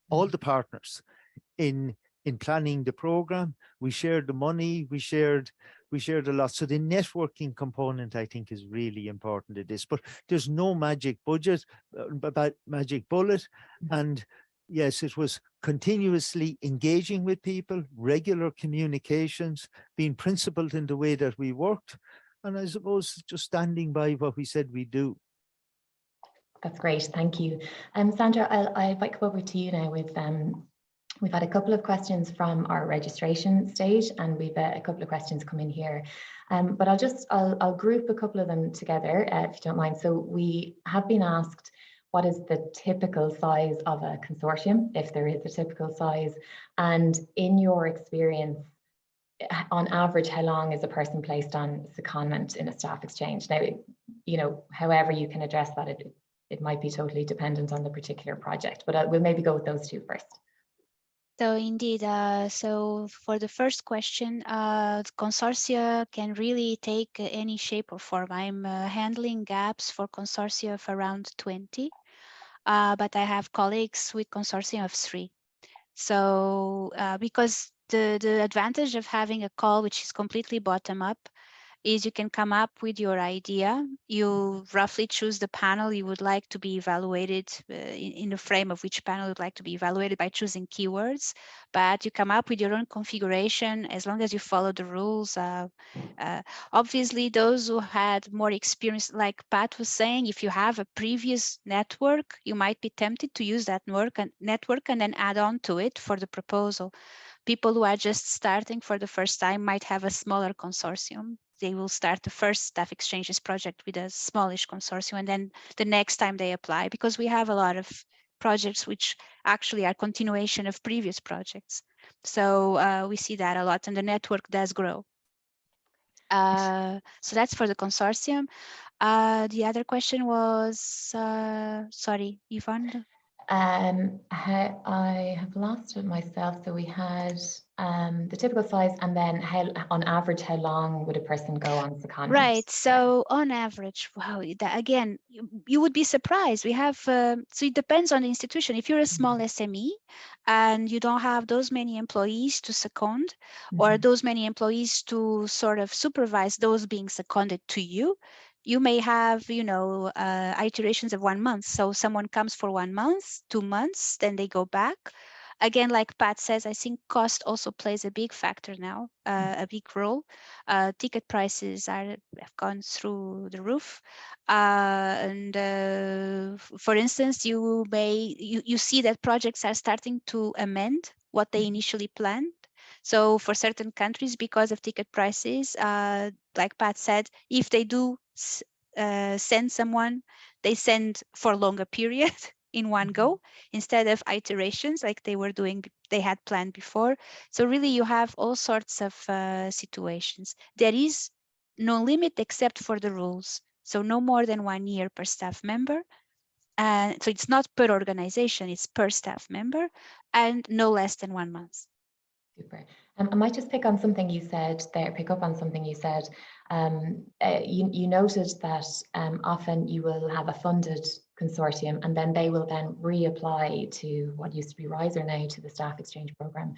all the partners in planning the program. We shared the money, we shared a lot. So the networking component, I think, is really important in this, but there's no magic budget, magic bullet. And yes, it was continuously engaging with people, regular communications, being principled in the way that we worked, and I suppose just standing by what we said we do. That's great, thank you. Sandra, I might come over to you now. We've had a couple of questions from our registration stage, and we've a couple of questions come in here. But I'll group a couple of them together, if you don't mind. So we have been asked, what is the typical size of a consortium, if there is a typical size? And in your experience, on average, how long is a person placed on secondment in a staff exchange? Now, however you can address that, it might be totally dependent on the particular project, but we'll maybe go with those two first. So indeed, so for the first question, consortia can really take any shape or form. I'm handling gaps for consortia of around 20, but I have colleagues with consortia of 3. So because the advantage of having a call which is completely bottom up is you can come up with your idea. You roughly choose the panel you would like to be evaluated in the frame of which panel you'd like to be evaluated by choosing keywords, but you come up with your own configuration as long as you follow the rules. Obviously, those who had more experience, like Pat was saying, if you have a previous network, you might be tempted to use that network and then add on to it for the proposal. People who are just starting for the first time might have a smaller consortium. They will start the first staff exchanges project with a smallish consortium, and then the next time they apply, because we have a lot of projects which actually are continuation of previous projects. So we see that a lot, and the network does grow. So that's for the consortium. The other question was, sorry, Yvonne. I have lost it myself. So we had the typical size, and then on average, how long would a person go on secondment? Right. So on average, wow, again, you would be surprised. We have, so it depends on the institution. If you're a small SME and you don't have those many employees to second, or those many employees to sort of supervise those being seconded to you, you may have, iterations of 1 month. So someone comes for 1 month, 2 months, then they go back. Again, like Pat says, I think cost also plays a big factor now, a big role. Ticket prices have gone through the roof. For instance, you see that projects are starting to amend what they initially planned. So for certain countries, because of ticket prices, like Pat said, if they do send someone, they send for a longer period in one go instead of iterations like they had planned before. So really you have all sorts of situations. There is no limit except for the rules. So no more than 1 year per staff member. And so it's not per organization, it's per staff member, and no less than 1 month. Super. I might just pick up on something you said. You noted that often you will have a funded consortium, and then they will then reapply to what used to be Riser now, to the Staff Exchange program.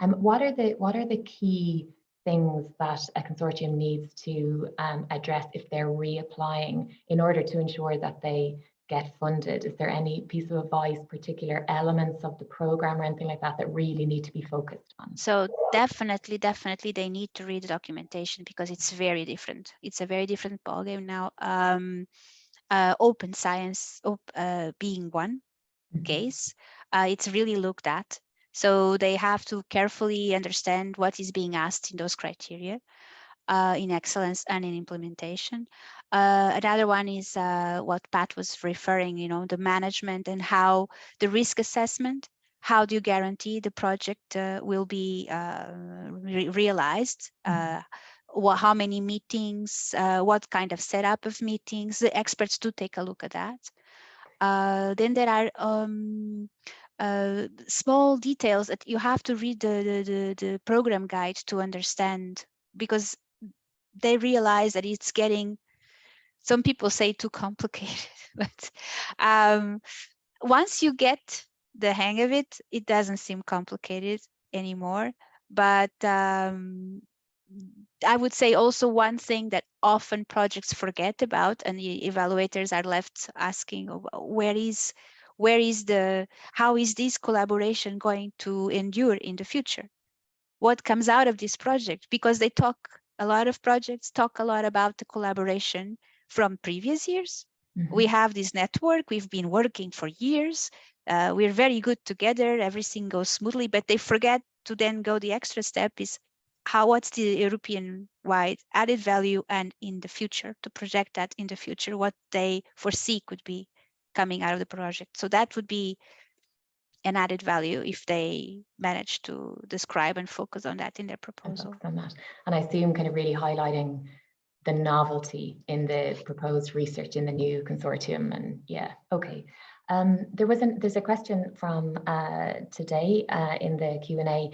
What are the key things that a consortium needs to address if they're reapplying in order to ensure that they get funded? Is there any piece of advice, particular elements of the program or anything like that that really need to be focused on? So definitely they need to read the documentation, because it's very different. It's a very different ballgame now. Open science being one case, it's really looked at. So they have to carefully understand what is being asked in those criteria. In excellence and in implementation. Another one is what Pat was referring, the management and how the risk assessment, how do you guarantee the project will be realized? How many meetings, what kind of setup of meetings? The experts do take a look at that. Then there are small details that you have to read the program guide to understand, because they realize that it's getting, some people say, too complicated. But once you get the hang of it, it doesn't seem complicated anymore. But I would say also one thing that often projects forget about, and the evaluators are left asking, how is this collaboration going to endure in the future? What comes out of this project? Because a lot of projects talk a lot about the collaboration from previous years. We have this network, we've been working for years, we're very good together, everything goes smoothly, but they forget to then go the extra step, is what's the European-wide added value, and in the future, to project that in the future, what they foresee could be coming out of the project. So that would be an added value if they manage to describe and focus on that in their proposal. And I assume kind of really highlighting the novelty in the proposed research in the new consortium. And yeah, okay. There's a question from today in the Q&A.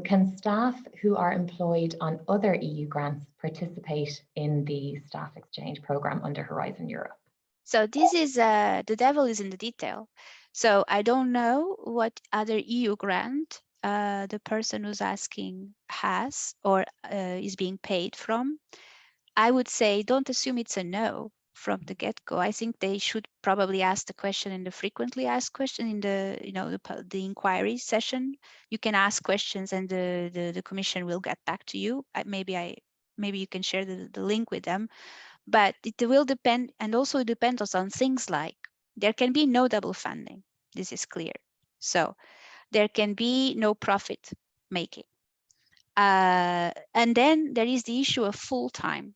Can staff who are employed on other EU grants participate in the Staff Exchange program under Horizon Europe? So this is, the devil is in the detail. So I don't know what other EU grant the person who's asking has or is being paid from. I would say don't assume it's a no from the get-go. I think they should probably ask the question in the frequently asked question in the the inquiry session. You can ask questions and the commission will get back to you. Maybe you can share the link with them. But it will depend, and also it depends on things like there can be no double funding. This is clear. So there can be no profit making. And then there is the issue of full time.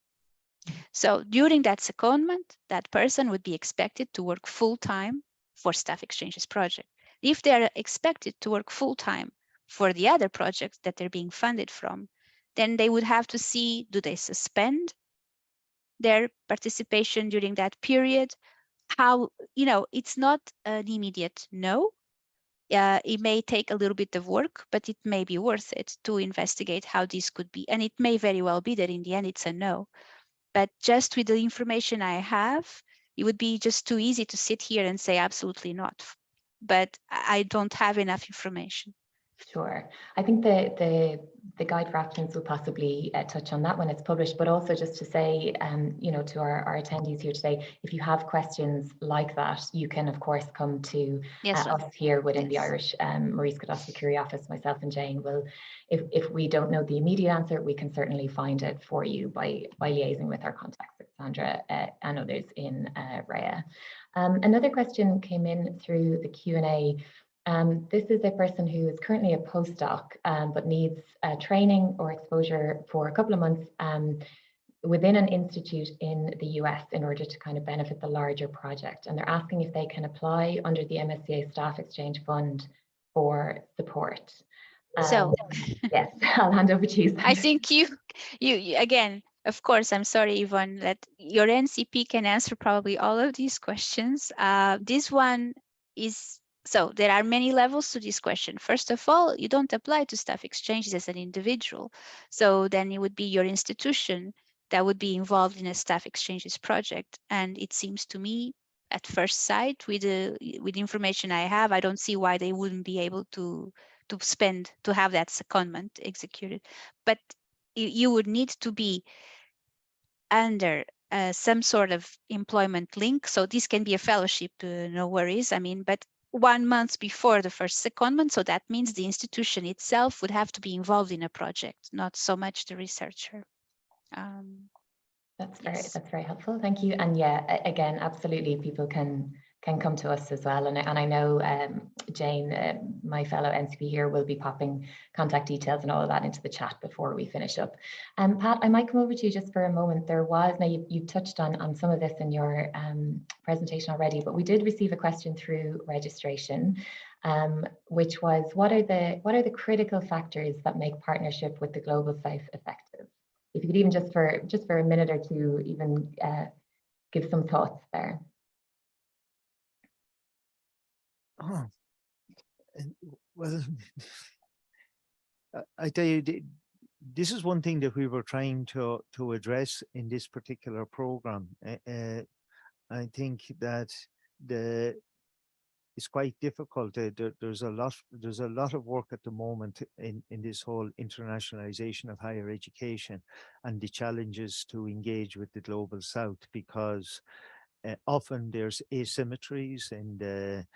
So during that secondment, that person would be expected to work full time for Staff Exchanges project. If they are expected to work full time for the other projects that they're being funded from, then they would have to see, do they suspend their participation during that period? How, it's not an immediate no. It may take a little bit of work, but it may be worth it to investigate how this could be. And it may very well be that in the end it's a no. But just with the information I have, it would be just too easy to sit here and say absolutely not. But I don't have enough information. Sure. I think the guide for applicants will possibly touch on that when it's published, but also just to say, you know, to our attendees here today, if you have questions like that, you can of course come to us here within the Irish Marie Skłodowska-Curie Office. Myself and Jane will, if we don't know the immediate answer, we can certainly find it for you by liaising with our contacts, Sandra and others in REA. Another question came in through the Q&A. This is a person who is currently a postdoc, but needs training or exposure for a couple of months within an institute in the US in order to kind of benefit the larger project. And they're asking if they can apply under the MSCA Staff Exchange Fund for support. So yes, I'll hand over to you, Sandra. I think you again, of course, I'm sorry, Yvonne, that your NCP can answer probably all of these questions. This one is, so there are many levels to this question. First of all, you don't apply to staff exchanges as an individual. So then it would be your institution that would be involved in a staff exchanges project. And it seems to me at first sight, with the information I have, I don't see why they wouldn't be able to have that secondment executed. But you would need to be under some sort of employment link. So this can be a fellowship, no worries. I mean, but 1 month before the first secondment. So that means the institution itself would have to be involved in a project, not so much the researcher. That's very helpful. Thank you. And yeah, again, absolutely, people can come to us as well. And I know Jane, my fellow NCP here, will be popping contact details and all of that into the chat before we finish up. Pat, I might come over to you just for a moment. There was, now you touched on some of this in your presentation already, but we did receive a question through registration, which was, what are the critical factors that make partnership with the Global South effective? If you could even just for a minute or two, even give some thoughts there. Oh, well, I tell you, this is one thing that we were trying to address in this particular program. I think that it's quite difficult. There's a lot of work at the moment in this whole internationalization of higher education and the challenges to engage with the Global South, because often there's asymmetries in the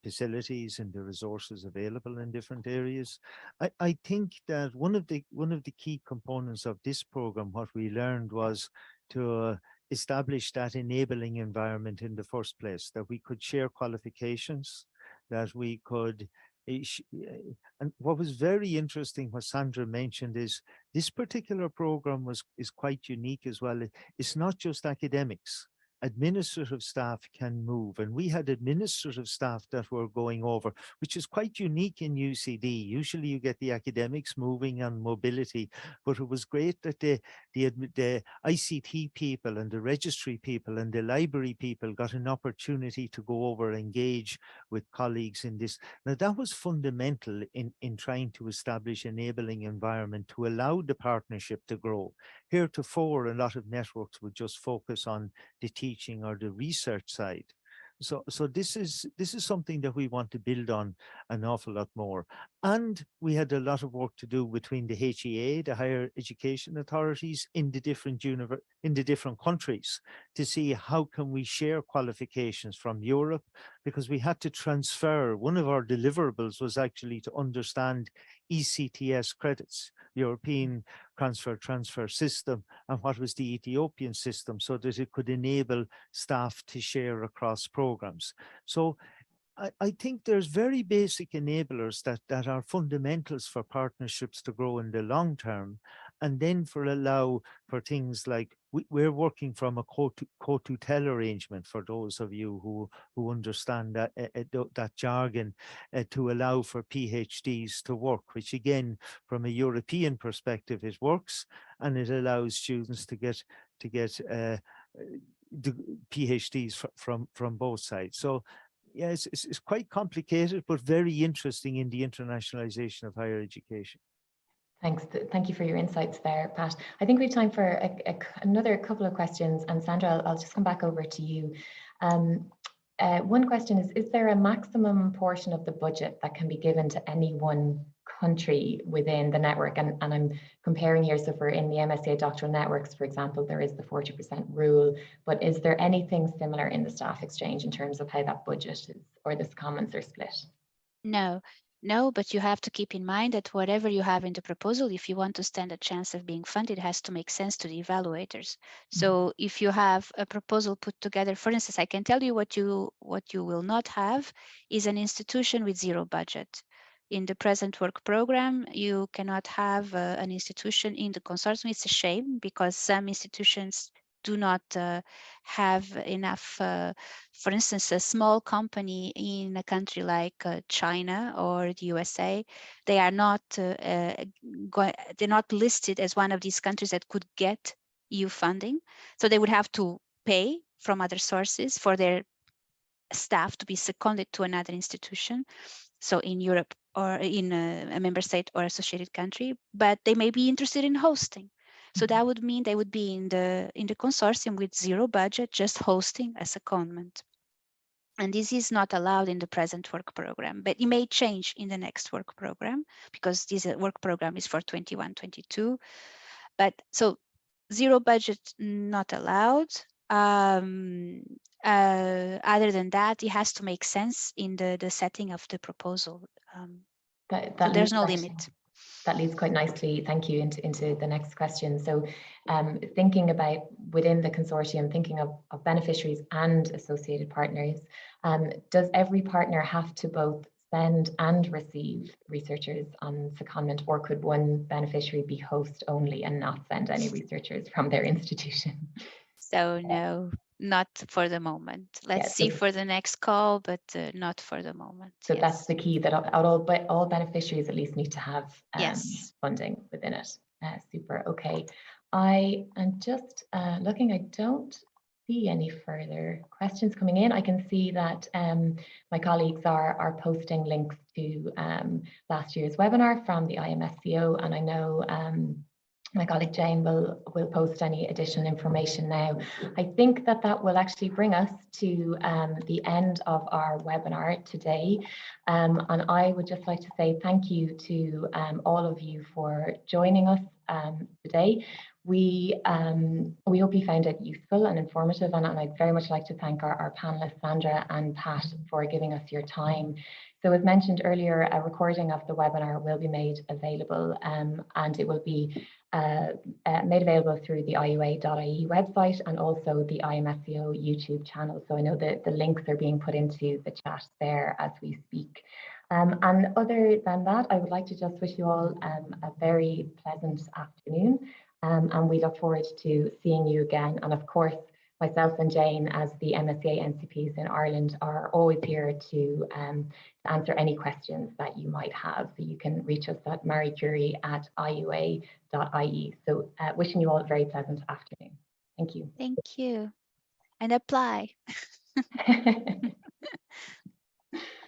facilities and the resources available in different areas. I think that one of the key components of this program, what we learned, was to establish that enabling environment in the first place, that we could share qualifications, that we could, and what was very interesting, what Sandra mentioned, is this particular program is quite unique as well. It's not just academics. Administrative staff can move, and we had administrative staff that were going over, which is quite unique in UCD. Usually you get the academics moving on mobility, but it was great that the ICT people and the registry people and the library people got an opportunity to go over and engage with colleagues in this. Now that was fundamental in trying to establish enabling environment to allow the partnership to grow. Heretofore, a lot of networks would just focus on the teaching or the research side. So this is something that we want to build on an awful lot more. And we had a lot of work to do between the HEA, the higher education authorities in the different countries, to see how can we share qualifications from Europe, because we had to transfer. One of our deliverables was actually to understand ECTS credits, European transfer system, and what was the Ethiopian system, so that it could enable staff to share across programs. So I think there's very basic enablers that are fundamentals for partnerships to grow in the long term, and then allow for things like we're working from a co-tutel arrangement, for those of you who understand that jargon, to allow for PhDs to work, which again, from a European perspective, it works, and it allows students to get the PhDs from both sides. So yeah, it's quite complicated, but very interesting in the internationalization of higher education. Thanks. Thank you for your insights there, Pat. I think we have time for another couple of questions. And Sandra, I'll just come back over to you. one question is there a maximum portion of the budget that can be given to any one country within the network? And I'm comparing here, so for in the MSCA doctoral networks, for example, there is the 40% rule, but is there anything similar in the staff exchange in terms of how that budget is, or the secondments are split? No, but you have to keep in mind that whatever you have in the proposal, if you want to stand a chance of being funded, has to make sense to the evaluators. So if you have a proposal put together, for instance, I can tell you what you will not have is an institution with zero budget. In the present work program, you cannot have an institution in the consortium. It's a shame because some institutions do not have enough, for instance, a small company in a country like China or the USA, they are not they're not listed as one of these countries that could get EU funding. So they would have to pay from other sources for their staff to be seconded to another institution. So in Europe or in a member state or associated country, but they may be interested in hosting. So that would mean they would be in the consortium with zero budget, just hosting a secondment. And this is not allowed in the present work program, but it may change in the next work program because this work program is for 21-22. But so zero budget not allowed. Other than that, it has to make sense in the setting of the proposal. So there's no limit. That leads quite nicely, thank you, into the next question. So thinking about within the consortium, thinking of beneficiaries and associated partners, does every partner have to both send and receive researchers on secondment, or could one beneficiary be host only and not send any researchers from their institution? So no, not for the moment. Let's see for the next call, but not for the moment. So yes, that's the key, that all beneficiaries at least need to have yes, funding within it. Super, okay. I am just looking, I don't see any further questions coming in. I can see that my colleagues are posting links to last year's webinar from the IMSCO, and I know my colleague Jane will post any additional information now. I think that will actually bring us to the end of our webinar today. And I would just like to say thank you to all of you for joining us today. We hope you found it useful and informative, and I'd very much like to thank our panelists, Sandra and Pat, for giving us your time. So as mentioned earlier, a recording of the webinar will be made available, and it will be made available through the iua.ie website and also the IMSCO YouTube channel. So I know that the links are being put into the chat there as we speak. And other than that, I would like to just wish you all a very pleasant afternoon, and we look forward to seeing you again. And of course, myself and Jane, as the MSCA NCPs in Ireland, are always here to answer any questions that you might have. So you can reach us at mariecurie@iua.ie. So wishing you all a very pleasant afternoon. Thank you. Thank you. And apply.